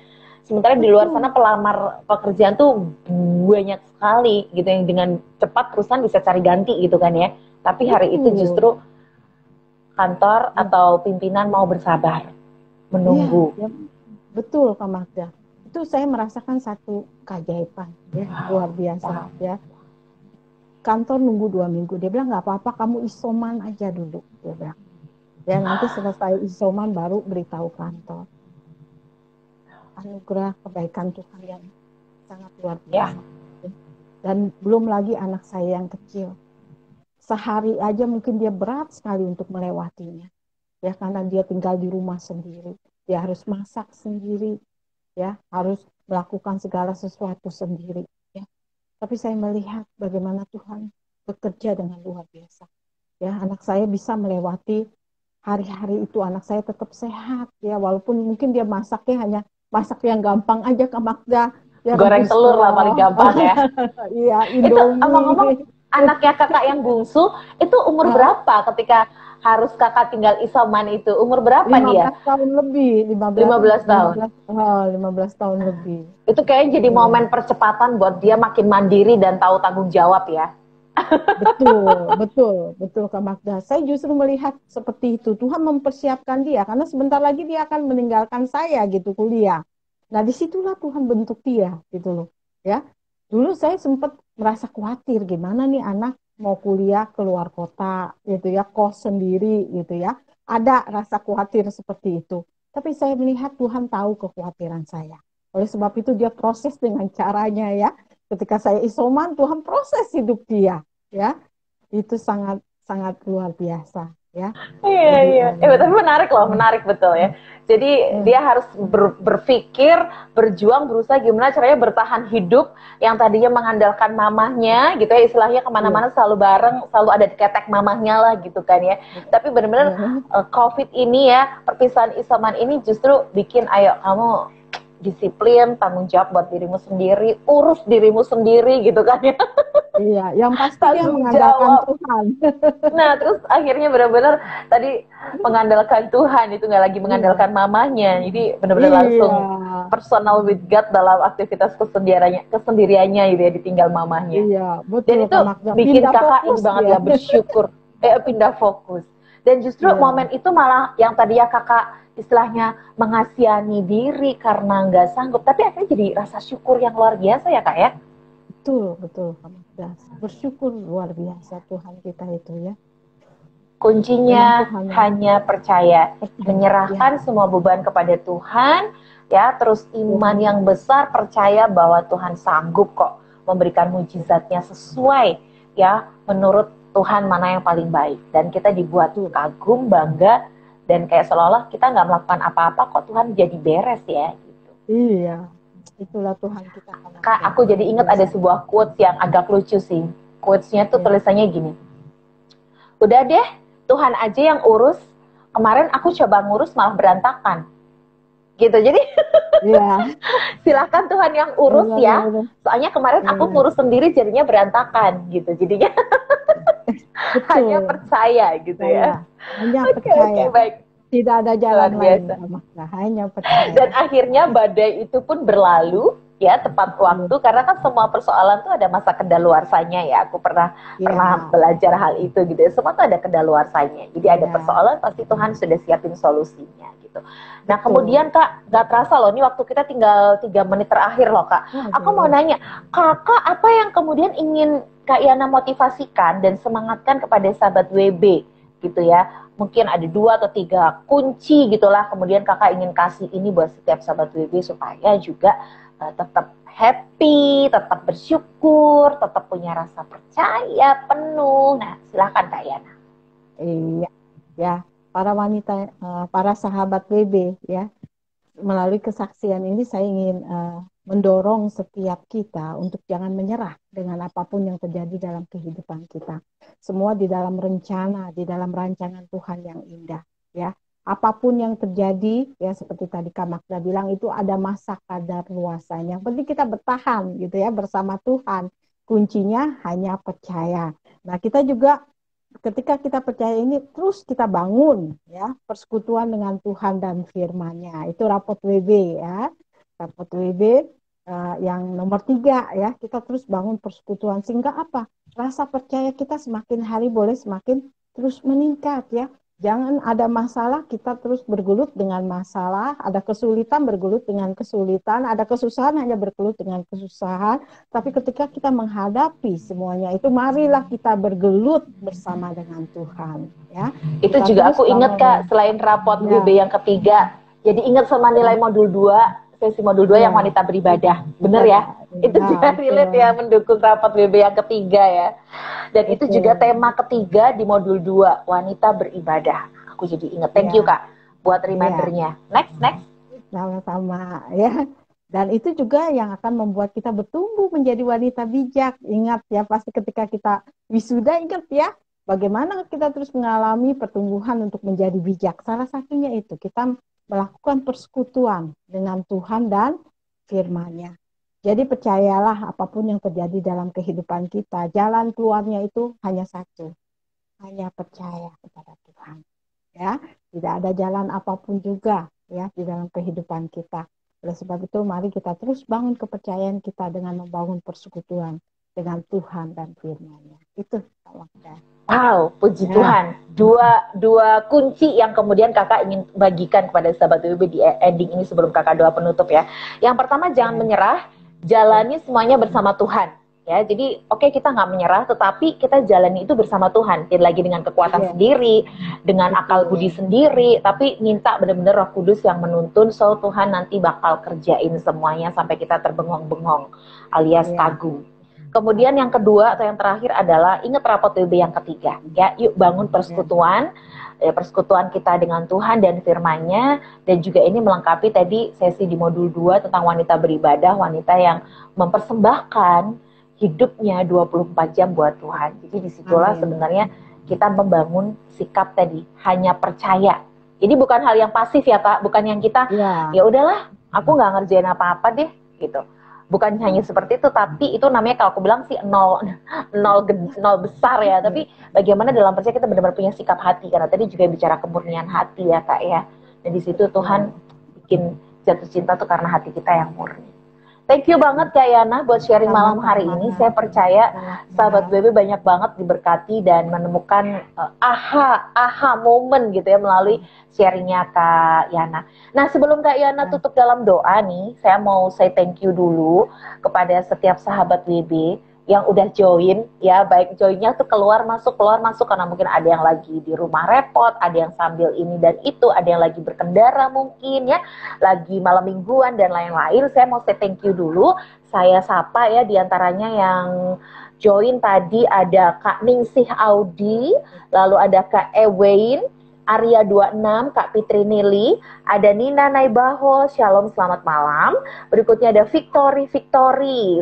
Sementara di luar sana betul. pelamar pekerjaan tuh banyak sekali gitu yang dengan cepat perusahaan bisa cari ganti gitu kan ya. Tapi hari itu Betul. justru kantor Ya, atau pimpinan mau bersabar, iya, menunggu. ya, betul Kak Magda. Itu saya merasakan satu keajaiban, ya, luar biasa, Wow. ya. Kantor nunggu 2 minggu. Dia bilang nggak apa-apa, kamu isoman aja dulu. Dia bilang. Ya nanti selesai isoman baru beritahu kantor. Anugerah kebaikan Tuhan yang sangat luar Ya, biasa. Ya. Dan belum lagi anak saya yang kecil. Sehari aja mungkin dia berat sekali untuk melewatinya. Ya karena dia tinggal di rumah sendiri. Dia harus masak sendiri, ya, harus melakukan segala sesuatu sendiri, ya. Tapi saya melihat bagaimana Tuhan bekerja dengan luar biasa. Ya, anak saya bisa melewati hari-hari itu, anak saya tetap sehat, ya, walaupun mungkin dia masaknya hanya masak yang gampang aja Kak Magda, ya goreng rebus telur lah paling telur, gampang ya. iya, Itu ngomong-ngomong, Indomie. anaknya kakak yang bungsu itu umur Hah? berapa ketika harus kakak tinggal isoman itu? Umur berapa dia? 15 tahun lebih, 15, 15 tahun. 15, 15 tahun lebih. Itu kayaknya jadi Iya. momen percepatan buat dia makin mandiri dan tahu tanggung jawab ya. Betul, betul, betul Kak Magda. Saya justru melihat seperti itu. Tuhan mempersiapkan dia karena sebentar lagi dia akan meninggalkan saya gitu kuliah. Nah, disitulah Tuhan bentuk dia gitu loh. Ya, dulu saya sempat merasa khawatir gimana nih anak mau kuliah keluar kota gitu ya, kos sendiri gitu ya. Ada rasa khawatir seperti itu. Tapi saya melihat Tuhan tahu kekhawatiran saya. Oleh sebab itu dia proses dengan caranya ya. Ketika saya isoman, Tuhan proses hidup dia, ya. Itu sangat sangat luar biasa, ya. Iya, Jadi iya. Tapi menarik loh, menarik betul ya. Jadi eh, dia harus berpikir, berjuang, berusaha gimana caranya bertahan hidup yang tadinya mengandalkan mamahnya gitu ya, istilahnya iya, kemana-mana selalu bareng, selalu ada di ketek mamahnya lah gitu kan ya. Tapi benar-benar eh, COVID ini ya, perpisahan isoman ini justru bikin ayo kamu disiplin, tanggung jawab buat dirimu sendiri, urus dirimu sendiri gitu kan ya. iya. Yang pasti dia Tanggung mengandalkan jawab. Tuhan. Nah, terus akhirnya benar-benar tadi mengandalkan Tuhan itu nggak lagi Iya, mengandalkan mamanya. Jadi benar-benar iya, langsung personal with God dalam aktivitas kesendiriannya gitu ya ditinggal mamahnya. iya, betul Dan itu Kak Magda. bikin Pindah kakak ini fokus banget dia. ya bersyukur, pindah fokus. Dan justru Iya, momen itu malah yang tadinya kakak istilahnya mengasihani diri karena nggak sanggup, tapi akhirnya jadi rasa syukur yang luar biasa ya kak ya. betul, betul Kak Magda. Bersyukur luar biasa Tuhan kita itu ya. Memang Kuncinya Tuhan yang hanya percaya, percaya, ya. menyerahkan semua beban kepada Tuhan, ya, terus iman Tuhan, yang besar percaya bahwa Tuhan sanggup kok memberikan mujizatnya sesuai, ya, menurut Tuhan mana yang paling baik. Dan kita dibuat betul. kagum, bangga, dan kayak seolah-olah kita nggak melakukan apa-apa kok Tuhan jadi beres ya. Gitu. Iya, itulah Tuhan kita Kak Kak, Magda. aku jadi Luar ingat ada biasa. sebuah quotes yang agak lucu sih. Quotesnya tuh Ya. tulisannya gini, udah deh, Tuhan aja yang urus. Kemarin aku coba ngurus malah berantakan. Gitu. Jadi Iya, silakan Tuhan yang urus ya. benar-benar. Soalnya kemarin aku Iya, ngurus sendiri jadinya berantakan gitu. Jadinya hanya betul. percaya gitu Percaya, ya. hanya Oke, percaya. baik. Tidak ada Luar jalan lain, biasa. maka hanya percaya. Dan akhirnya badai itu pun berlalu ya tepat waktu, Iya, karena kan semua persoalan tuh ada masa kedaluarsanya ya. Aku pernah iya, pernah belajar hal itu gitu ya. Semua tuh ada kedaluarsanya. Jadi ada iya, persoalan pasti Tuhan sudah siapin solusinya gitu. Nah kemudian betul. Kak, gak terasa loh, ini waktu kita tinggal 3 menit terakhir loh Kak. Aku mau Waduh, nanya, Kakak apa yang kemudian ingin Kak Yana motivasikan dan semangatkan kepada sahabat WB gitu ya? Mungkin ada 2 atau 3 kunci gitulah, kemudian kakak ingin kasih ini buat setiap sahabat WB supaya juga tetap happy, tetap bersyukur, tetap punya rasa percaya penuh. Nah silahkan Kak Yana. iya, ya, para wanita, para sahabat WB, ya, melalui kesaksian ini saya ingin mendorong setiap kita untuk jangan menyerah dengan apapun yang terjadi dalam kehidupan kita. Semua di dalam rencana, di dalam rancangan Tuhan yang indah, ya. Apapun yang terjadi, ya seperti tadi Kak Magda bilang itu ada masa kadar luasanya. Yang penting kita bertahan gitu ya bersama Tuhan. Kuncinya hanya percaya. Nah, kita juga ketika kita percaya ini terus kita bangun ya persekutuan dengan Tuhan dan firman-Nya. Itu rapot WB ya. Rapot WB yang nomor 3 ya. Kita terus bangun persekutuan sehingga apa? Rasa percaya kita semakin hari boleh semakin terus meningkat ya. Jangan ada masalah kita terus bergelut dengan masalah, ada kesulitan bergelut dengan kesulitan, ada kesusahan hanya bergelut dengan kesusahan. Tapi ketika kita menghadapi semuanya itu, marilah kita bergelut bersama dengan Tuhan. Ya, Itu kita juga terus aku ingat Kak, bangun. selain raport Ya, WB yang ketiga, jadi ingat sama nilai modul 2, sesi modul 2 yang ya, wanita beribadah. Bener ya? ibadah. Itu Ya, juga relate ya, betul. mendukung raport WB yang ketiga ya. Dan itu juga Betul. tema ketiga di modul 2, wanita beribadah. Aku jadi ingat. Thank you Ya, Kak buat ya, remindernya. Next, next. sama-sama ya. Dan itu juga yang akan membuat kita bertumbuh menjadi wanita bijak. Ingat ya, pasti ketika kita wisuda, ingat ya, bagaimana kita terus mengalami pertumbuhan untuk menjadi bijak. Salah satunya itu, kita melakukan persekutuan dengan Tuhan dan firman-Nya. Jadi percayalah apapun yang terjadi dalam kehidupan kita, jalan keluarnya itu hanya satu, hanya percaya kepada Tuhan. Ya, tidak ada jalan apapun juga ya di dalam kehidupan kita. Oleh sebab itu, mari kita terus bangun kepercayaan kita dengan membangun persekutuan dengan Tuhan dan firman-Nya. Itu ya. Wow, puji Ya, Tuhan. Dua kunci yang kemudian kakak ingin bagikan kepada sahabat WB di ending ini sebelum kakak doa penutup ya. Yang pertama, jangan ya, menyerah, jalani semuanya bersama Tuhan. Ya, jadi oke, kita nggak menyerah, tetapi kita jalani itu bersama Tuhan. Tidak lagi dengan kekuatan ya, sendiri, dengan akal budi betul. sendiri, tapi minta benar-benar Roh Kudus yang menuntun. So Tuhan nanti bakal kerjain semuanya sampai kita terbengong-bengong alias Ya, kagum. Kemudian yang kedua atau yang terakhir adalah ingat rapot WB yang ketiga. Ya, yuk bangun ya, persekutuan, persekutuan kita dengan Tuhan dan firman-Nya, dan juga ini melengkapi tadi sesi di modul 2 tentang wanita beribadah, wanita yang mempersembahkan hidupnya 24 jam buat Tuhan. Jadi disitulah amin. sebenarnya kita membangun sikap tadi, hanya percaya. Jadi bukan hal yang pasif ya Kak, bukan yang kita Ya, ya udahlah, aku nggak ngerjain apa-apa deh gitu. Bukan hanya seperti itu, tapi itu namanya kalau aku bilang sih nol, nol besar ya. Tapi bagaimana dalam percaya kita benar-benar punya sikap hati, karena tadi juga bicara kemurnian hati ya Kak ya. Dan di situ Tuhan betul. bikin jatuh cinta tuh karena hati kita yang murni. Thank you banget Kak Yana buat sharing malam hari Sama-sama. ini. Saya percaya sahabat Sama-sama. BB banyak banget diberkati dan menemukan aha moment gitu ya melalui sharingnya Kak Yana. Nah sebelum Kak Yana tutup dalam doa nih, saya mau say thank you dulu kepada setiap sahabat WB yang udah join ya, baik joinnya tuh keluar masuk karena mungkin ada yang lagi di rumah repot, ada yang sambil ini dan itu, ada yang lagi berkendara mungkin ya, lagi malam mingguan dan lain-lain. Saya mau say thank you dulu. Saya sapa ya diantaranya yang join tadi ada Kak Ningsih Audi, lalu ada Kak Ewain, Arya 26, Kak Fitri Nili, ada Nina Naibaho, Shalom selamat malam. Berikutnya ada Victory,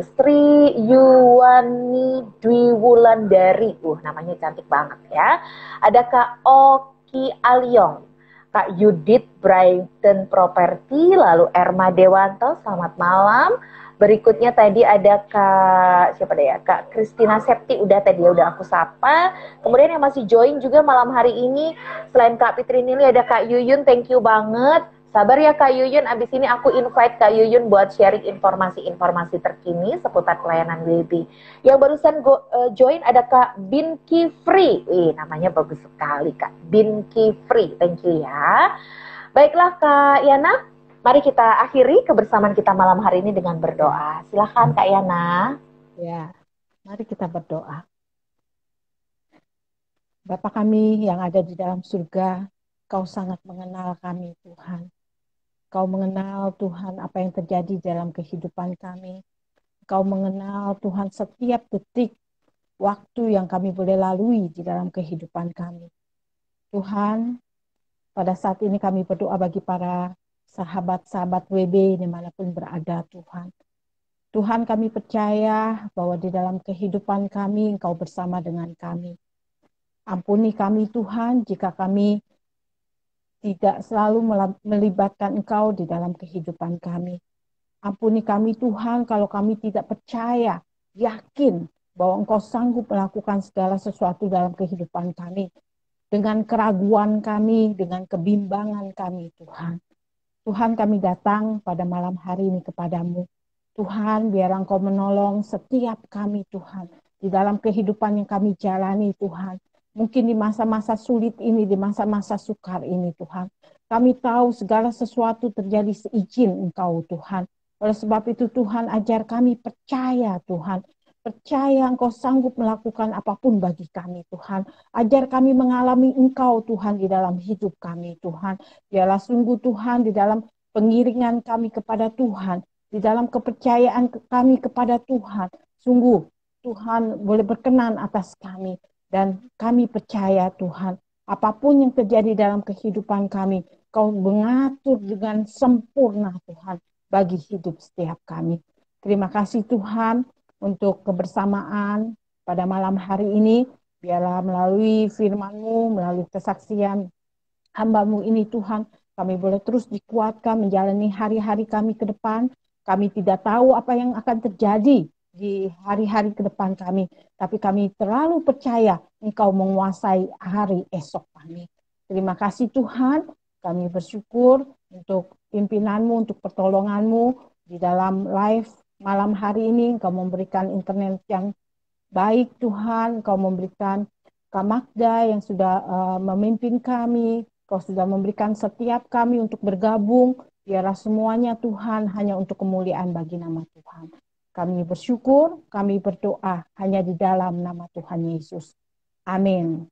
Sri Yuwani Dwi Wulandari. Namanya cantik banget ya. Ada Kak Oki Aliong, Kak Yudit Brighton Property, lalu Erma Dewanto, selamat malam. Berikutnya tadi ada Kak, siapa deh ya? Kak Christina Septi, udah tadi ya, udah aku sapa. Kemudian yang masih join juga malam hari ini, selain Kak Fitri Nili, ada Kak Yuyun, thank you banget. Sabar ya Kak Yuyun, abis ini aku invite Kak Yuyun buat sharing informasi-informasi terkini seputar pelayanan WB. Yang barusan join ada Kak Binki Free. Namanya bagus sekali Kak, Binki Free, thank you ya. Baiklah Kak Yana, mari kita akhiri kebersamaan kita malam hari ini dengan berdoa. Silahkan Kak Yana. Ya, mari kita berdoa. Bapa kami yang ada di dalam surga, Kau sangat mengenal kami Tuhan. Kau mengenal Tuhan apa yang terjadi dalam kehidupan kami. Kau mengenal Tuhan setiap detik waktu yang kami boleh lalui di dalam kehidupan kami. Tuhan, pada saat ini kami berdoa bagi para sahabat-sahabat WB dimanapun berada Tuhan. Tuhan, kami percaya bahwa di dalam kehidupan kami Engkau bersama dengan kami. Ampuni kami Tuhan jika kami tidak selalu melibatkan Engkau di dalam kehidupan kami. Ampuni kami Tuhan kalau kami tidak percaya, yakin bahwa Engkau sanggup melakukan segala sesuatu dalam kehidupan kami. Dengan keraguan kami, dengan kebimbangan kami Tuhan. Tuhan, kami datang pada malam hari ini kepadamu. Tuhan, biar Engkau menolong setiap kami Tuhan. Di dalam kehidupan yang kami jalani Tuhan. Mungkin di masa-masa sulit ini, di masa-masa sukar ini Tuhan. Kami tahu segala sesuatu terjadi seizin Engkau Tuhan. Oleh sebab itu Tuhan, ajar kami percaya Tuhan. Percaya Engkau sanggup melakukan apapun bagi kami Tuhan. Ajar kami mengalami Engkau Tuhan di dalam hidup kami Tuhan. Biarlah sungguh Tuhan di dalam pengiringan kami kepada Tuhan. Di dalam kepercayaan kami kepada Tuhan. Sungguh Tuhan boleh berkenan atas kami. Dan kami percaya Tuhan, apapun yang terjadi dalam kehidupan kami, Kau mengatur dengan sempurna Tuhan bagi hidup setiap kami. Terima kasih Tuhan untuk kebersamaan pada malam hari ini. Biarlah melalui firman-Mu, melalui kesaksian hamba-Mu ini Tuhan, kami boleh terus dikuatkan menjalani hari-hari kami ke depan. Kami tidak tahu apa yang akan terjadi di hari-hari ke depan kami. Tapi kami terlalu percaya Engkau menguasai hari esok kami. Terima kasih Tuhan. Kami bersyukur untuk pimpinan-Mu, untuk pertolongan-Mu di dalam live malam hari ini. Engkau memberikan internet yang baik Tuhan. Engkau memberikan Kak Magda yang sudah memimpin kami. Engkau sudah memberikan setiap kami untuk bergabung. Biarlah semuanya Tuhan hanya untuk kemuliaan bagi nama Tuhan. Kami bersyukur, kami berdoa hanya di dalam nama Tuhan Yesus. Amin.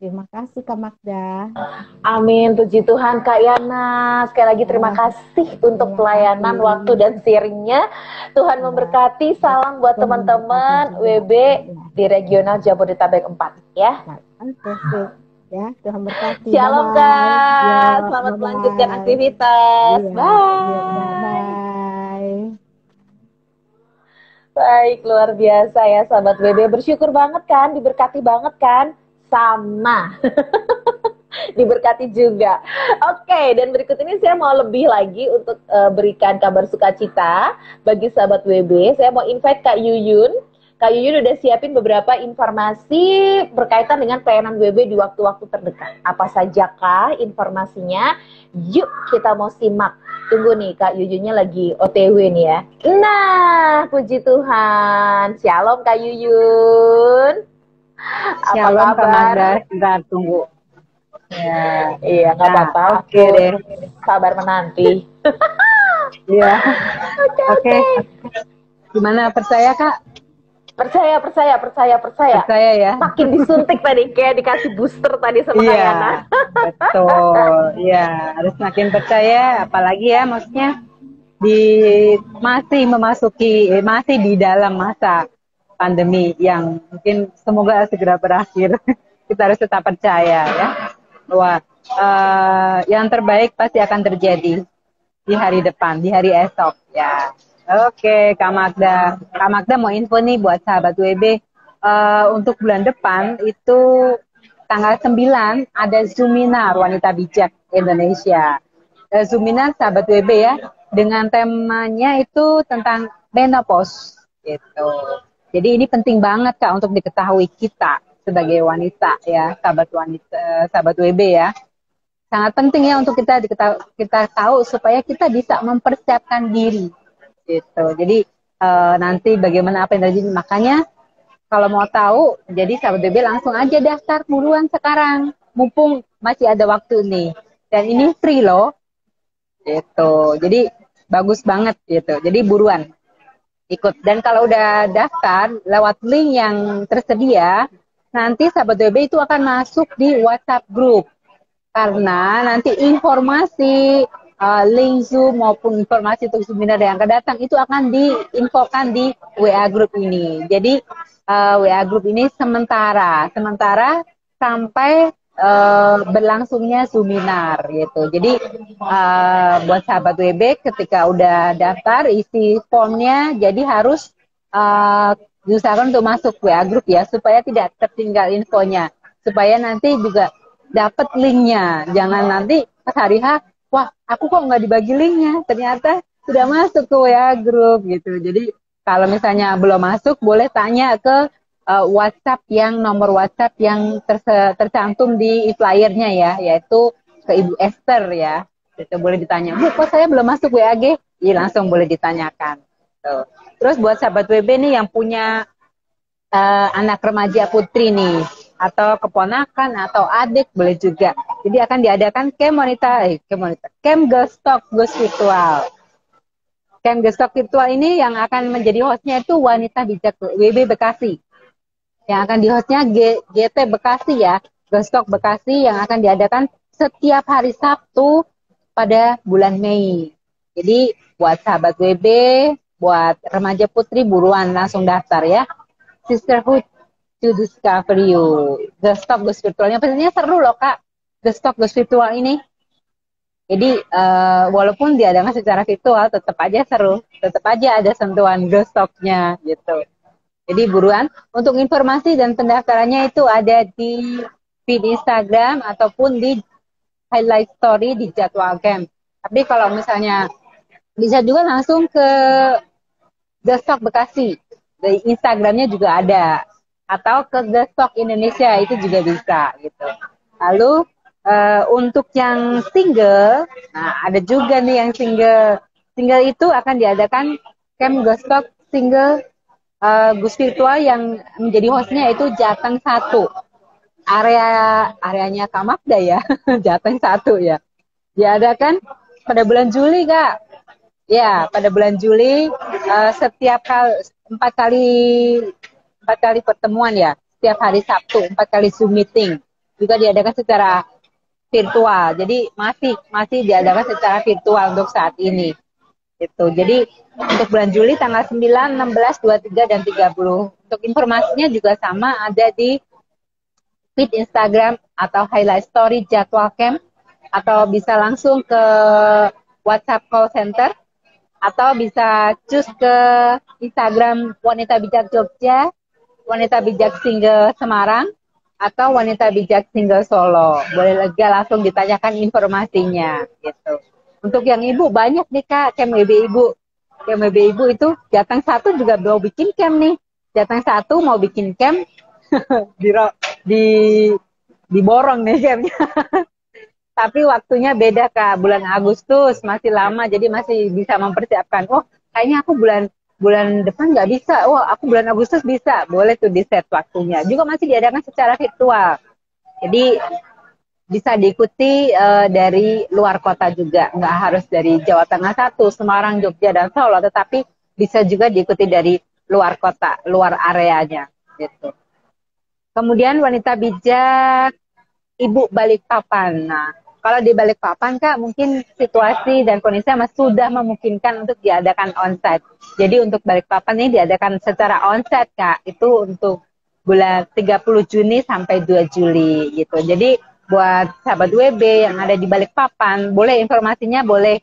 Terima kasih Kak Magda. Amin, puji Tuhan Kak Yana. Sekali lagi terima kasih untuk pelayanan, waktu dan sharingnya. Tuhan memberkati, salam buat teman-teman WB di regional Jabodetabek 4 ya. Ya, Tuhan berkati. Shalom Kak, selamat melanjutkan aktivitas. Bye. Baik, luar biasa ya sahabat WB. Bersyukur banget kan, diberkati banget kan? Sama. Diberkati juga. Oke, dan berikut ini saya mau lebih lagi untuk berikan kabar sukacita bagi sahabat WB. Saya mau invite Kak Yuyun. Kak Yuyun udah siapin beberapa informasi berkaitan dengan pelayanan WB di waktu-waktu terdekat. Apa sajakah informasinya? Yuk kita mau simak. Tunggu nih, Kak Yuyunnya lagi OTW nih ya. Nah, puji Tuhan. Shalom Kak Yuyun. Apa Shalom kabar? Kak Magda, sebentar tunggu. Ya. Iya, nggak apa-apa. Oke deh. Sabar menanti. Iya. Oke. Gimana, percaya Kak? Percaya. Percaya ya. Makin disuntik tadi, kayak dikasih booster tadi sama Kak Yana. Betul. Iya, harus makin percaya. Apalagi ya, maksudnya masih di dalam masa pandemi yang mungkin semoga segera berakhir. Kita harus tetap percaya ya bahwa yang terbaik pasti akan terjadi di hari depan, di hari esok ya. Oke, Kak Magda. Kak Magda mau info nih buat sahabat WB. Untuk bulan depan itu tanggal 9 ada Zoominar Wanita Bijak Indonesia. Zoominar sahabat WB ya, dengan temanya itu tentang menopause gitu. Jadi ini penting banget Kak untuk diketahui kita sebagai wanita ya, sahabat wanita, sahabat WB ya. Sangat penting ya untuk kita tahu supaya kita bisa mempersiapkan diri gitu. Jadi nanti bagaimana apa yang terjadi, makanya kalau mau tahu, jadi sahabat BB langsung aja daftar buruan sekarang, mumpung masih ada waktu nih. Dan ini free loh, gitu. Jadi bagus banget gitu. Jadi buruan ikut. Dan kalau udah daftar lewat link yang tersedia, nanti sahabat BB itu akan masuk di WhatsApp group. Karena nanti informasi link Zoom maupun informasi untuk seminar yang akan datang itu akan diinfokan di WA group ini. Jadi WA group ini sementara sampai berlangsungnya seminar gitu. Jadi buat sahabat WB ketika udah daftar isi formnya, jadi harus diusahakan untuk masuk WA group ya supaya tidak tertinggal infonya, supaya nanti juga dapat linknya. Jangan nanti pas hari H, wah aku kok nggak dibagi linknya, ternyata sudah masuk ke WA group gitu. Jadi kalau misalnya belum masuk, boleh tanya ke WhatsApp nomor WhatsApp yang tercantum di flyernya ya, yaitu ke Ibu Esther ya. Itu boleh ditanya, Bu kok saya belum masuk WAG? Iya langsung boleh ditanyakan. Tuh. Terus buat sahabat WB nih yang punya anak remaja putri nih, atau keponakan atau adik boleh juga. Jadi akan diadakan camp Gestok Gus Virtual. Camp Gestok Virtual ini yang akan menjadi hostnya itu Wanita Bijak WB Bekasi. Yang akan di-hostnya GT Bekasi ya, Gestok Bekasi yang akan diadakan setiap hari Sabtu pada bulan Mei. Jadi buat sahabat WB, buat remaja putri buruan langsung daftar ya. Sisterhood to discover you. Gestok Gus Virtualnya pastinya seru loh Kak. Gestok Gus Virtual ini. Jadi walaupun diadakan secara virtual tetap aja seru. Tetap aja ada sentuhan gestoknya gitu. Jadi buruan. Untuk informasi dan pendaftarannya itu ada di feed Instagram ataupun di highlight story di jadwal camp. Tapi kalau misalnya bisa juga langsung ke Gestok Bekasi. Di Instagramnya juga ada. Atau ke Gestok Indonesia itu juga bisa gitu. Lalu untuk yang single, nah ada juga nih yang single. Single itu akan diadakan camp Gestok single Gus Virtual yang menjadi hostnya itu Jateng 1. Areanya Kamakda ya, Jateng 1 ya. Diadakan pada bulan Juli Kak. Ya, pada bulan Juli setiap empat kali pertemuan ya, setiap hari Sabtu 4 kali Zoom meeting juga diadakan secara virtual. Jadi masih diadakan secara virtual untuk saat ini. Gitu. Jadi untuk bulan Juli tanggal 9, 16, 23 dan 30. Untuk informasinya juga sama ada di feed Instagram atau highlight story jadwal camp, atau bisa langsung ke WhatsApp call center, atau bisa cus ke Instagram Wanita Bijak Jogja, Wanita Bijak Single Semarang, atau Wanita Bijak Single Solo. Boleh lega langsung ditanyakan informasinya gitu. Untuk yang ibu banyak nih Kak, camp WB Ibu. Camp WB Ibu itu Jateng 1 juga mau bikin camp nih. Jateng 1 mau bikin camp diborong nih campnya. Tapi waktunya beda Kak, bulan Agustus masih lama, jadi masih bisa mempersiapkan. Oh, kayaknya aku bulan depan nggak bisa. Oh, aku bulan Agustus bisa. Boleh tuh di set waktunya. Juga masih diadakan secara virtual. Jadi bisa diikuti dari luar kota juga. Nggak harus dari Jawa Tengah 1, Semarang, Jogja, dan Solo. Tetapi bisa juga diikuti dari luar kota, luar areanya. Gitu. Kemudian Wanita Bijak Ibu Balikpapan. Nah, kalau di Balikpapan Kak, mungkin situasi dan kondisinya sudah memungkinkan untuk diadakan onsite. Jadi untuk Balikpapan ini diadakan secara onsite Kak. Itu untuk bulan 30 Juni sampai 2 Juli gitu. Jadi buat sahabat WB yang ada di Balikpapan, boleh informasinya boleh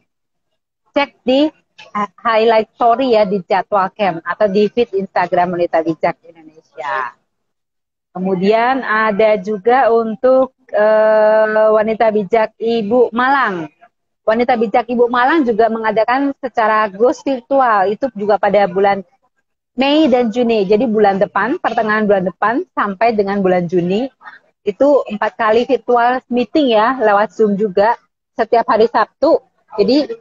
cek di highlight story ya di jadwal camp atau di feed Instagram Wanita Bijak Indonesia. Kemudian ada juga untuk Wanita Bijak Ibu Malang. Wanita Bijak Ibu Malang juga mengadakan secara ghost virtual, itu juga pada bulan Mei dan Juni. Jadi bulan depan, pertengahan bulan depan sampai dengan bulan Juni, itu 4 kali virtual meeting ya, lewat Zoom juga, setiap hari Sabtu. Jadi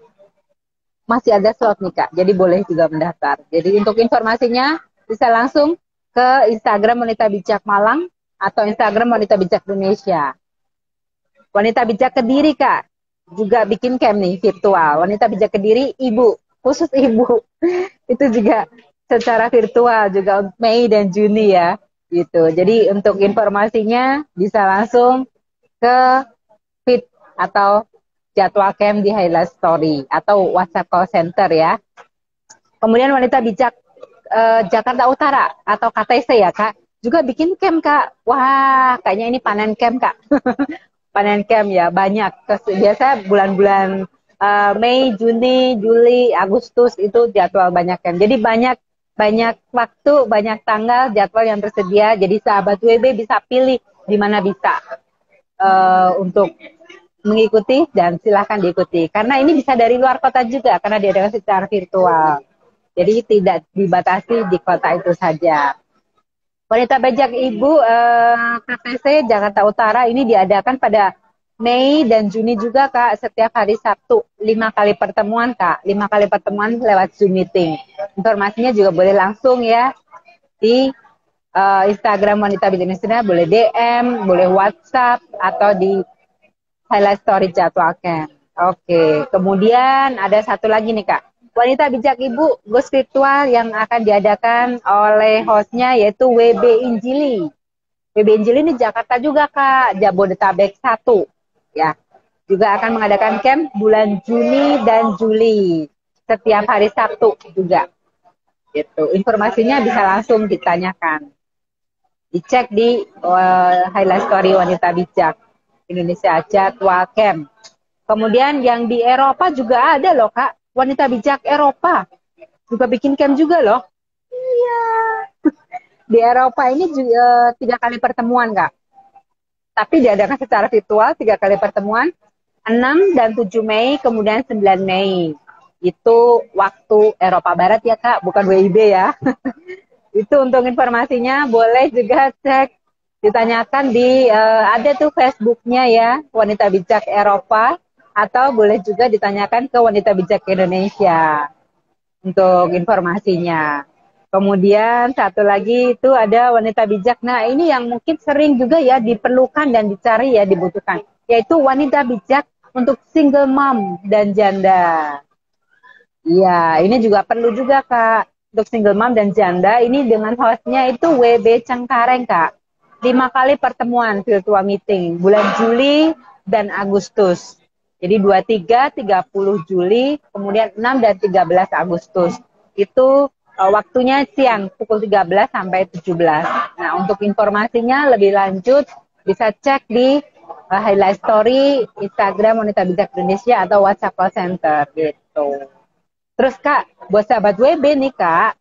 masih ada slot nih Kak, jadi boleh juga mendaftar. Jadi untuk informasinya bisa langsung ke Instagram Wanita Bijak Malang atau Instagram Wanita Bijak Indonesia. Wanita Bijak Kediri Kak, juga bikin camp nih virtual. Wanita Bijak Kediri ibu, khusus ibu. Itu juga secara virtual juga Mei dan Juni ya. Gitu. Jadi untuk informasinya bisa langsung ke feed atau jadwal camp di Highlight Story atau WhatsApp call center ya. Kemudian Wanita Bijak Jakarta Utara atau KTC ya Kak, juga bikin camp Kak. Wah, kayaknya ini panen camp Kak. Panen camp ya, banyak. Biasa bulan-bulan Mei, Juni, Juli, Agustus itu jadwal banyak camp. Jadi banyak waktu, banyak tanggal, jadwal yang tersedia. Jadi sahabat WB bisa pilih di mana bisa untuk mengikuti dan silahkan diikuti. Karena ini bisa dari luar kota juga, karena diadakan secara virtual. Jadi tidak dibatasi di kota itu saja. Wanita Bijak Ibu KTC Jakarta Utara ini diadakan pada Mei dan Juni juga Kak, setiap hari Sabtu 5 kali pertemuan Kak, 5 kali pertemuan lewat Zoom meeting. Informasinya juga boleh langsung ya di Instagram Wanita Bijak Indonesia, boleh DM, boleh WhatsApp atau di Highlight Story jadwal camp. Oke, kemudian ada satu lagi nih Kak. Wanita Bijak Ibu ghost virtual yang akan diadakan oleh hostnya yaitu WB Injili. WB Injili ini Jakarta juga Kak, Jabodetabek 1 ya. Juga akan mengadakan camp bulan Juni dan Juli setiap hari Sabtu juga. Gitu. Informasinya bisa langsung ditanyakan. Dicek di Highlight Story Wanita Bijak Indonesia jadwal camp. Kemudian yang di Eropa juga ada loh Kak. Wanita Bijak Eropa juga bikin camp juga loh. Iya. Di Eropa ini juga 3 kali pertemuan Kak. Tapi diadakan secara virtual 3 kali pertemuan. 6 dan 7 Mei, kemudian 9 Mei. Itu waktu Eropa Barat ya Kak, bukan WIB ya. Itu untuk informasinya boleh juga cek, ditanyakan di, ada tuh Facebooknya ya, Wanita Bijak Eropa. Atau boleh juga ditanyakan ke Wanita Bijak Indonesia untuk informasinya. Kemudian satu lagi itu ada Wanita Bijak. Nah ini yang mungkin sering juga ya diperlukan dan dicari ya, dibutuhkan. Yaitu Wanita Bijak untuk single mom dan janda. Iya, ini juga perlu juga Kak. Untuk single mom dan janda ini dengan hostnya itu WB Cengkareng Kak. 5 kali pertemuan virtual meeting bulan Juli dan Agustus. Jadi 23, 30 Juli, kemudian 6 dan 13 Agustus. Itu waktunya siang, pukul 13 sampai 17. Nah, untuk informasinya lebih lanjut, bisa cek di Highlight Story, Instagram Wanita Bijak Indonesia, atau WhatsApp call center, gitu. Terus Kak, buat sahabat WB nih Kak,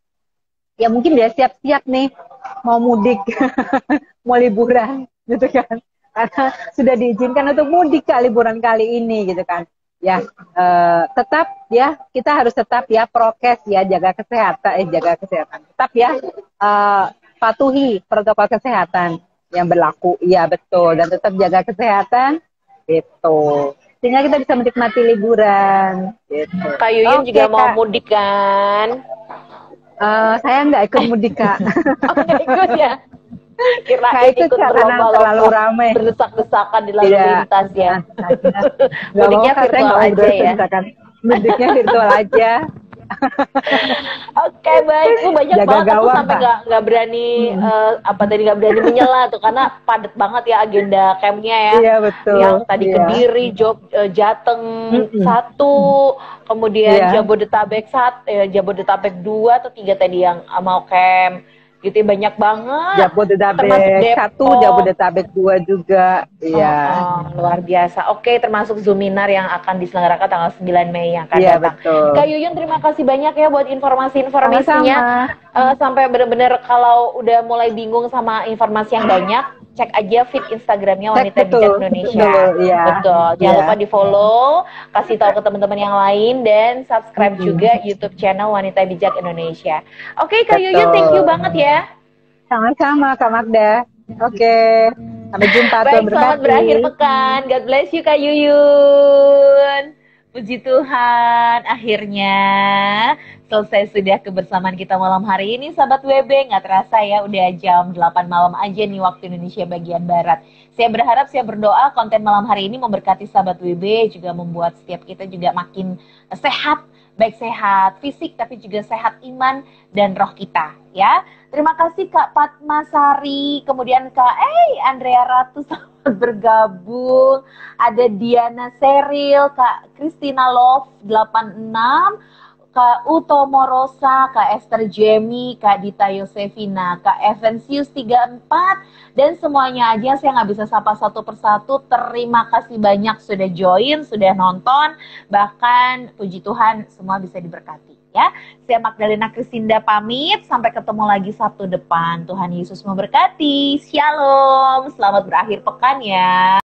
ya mungkin dia siap-siap nih, mau mudik, mau liburan, gitu kan. Karena sudah diizinkan untuk mudik Kak liburan kali ini gitu kan. Ya, tetap ya kita harus tetap ya prokes ya, jaga kesehatan. Tetap ya patuhi protokol kesehatan yang berlaku. Iya betul, dan tetap jaga kesehatan gitu. Sehingga kita bisa menikmati liburan gitu. Kak Yuyun juga mau mudik kan? Saya nggak ikut mudik Kak. Oh, nggak ikut ya? Kirain ikut berlomba-lomba terlalu ramai, berdesak-desakan di lalu lintas ya. Mudiknya virtual aja ya. Mudiknya virtual aja. Oke, baik. Itu banyak jaga banget, aku gawang, sampai nggak berani nggak berani menyela tuh karena padat banget ya agenda campnya ya. Iya betul. Yang tadi Kediri, Jateng 1, kemudian Jabodetabek 2 atau 3 tadi yang mau camp. Gitu banyak banget. Jabodetabek 1, Jabodetabek 2 juga. Iya. Luar biasa. Oke, termasuk Zoominar yang akan diselenggarakan tanggal 9 Mei yang akan datang. Betul. Kak Yuyun, terima kasih banyak ya buat informasi-informasinya. sampai bener-bener kalau udah mulai bingung sama informasi yang banyak, cek aja feed Instagramnya Wanita Bijak Indonesia. Betul. Jangan lupa di follow, kasih tahu ke teman-teman yang lain, dan subscribe juga YouTube channel Wanita Bijak Indonesia. Oke, Kak Yuyun, thank you banget ya. Sama-sama Kak Magda. Oke, sampai jumpa. Baik, selamat berakhir pekan. God bless you Kak Yuyun. Puji Tuhan, akhirnya selesai sudah kebersamaan kita malam hari ini, sahabat WB. Nggak terasa ya, udah jam 8 malam aja nih waktu Indonesia bagian Barat. Saya berharap, saya berdoa konten malam hari ini memberkati sahabat WB, juga membuat setiap kita juga makin sehat, baik sehat fisik tapi juga sehat iman dan roh kita ya. Terima kasih Kak Padmasari, kemudian Kak Andrea Ratu selamat bergabung. Ada Diana Seril, Kak Christina Love 86, Kak Utomo Rosa, Kak Esther Jemi, Kak Dita Yosefina, Kak Evansius 34, dan semuanya aja saya nggak bisa sapa satu persatu. Terima kasih banyak sudah join, sudah nonton, bahkan puji Tuhan semua bisa diberkati ya. Saya Magdalena Krisinda pamit, sampai ketemu lagi Sabtu depan. Tuhan Yesus memberkati. Shalom, selamat berakhir pekan ya.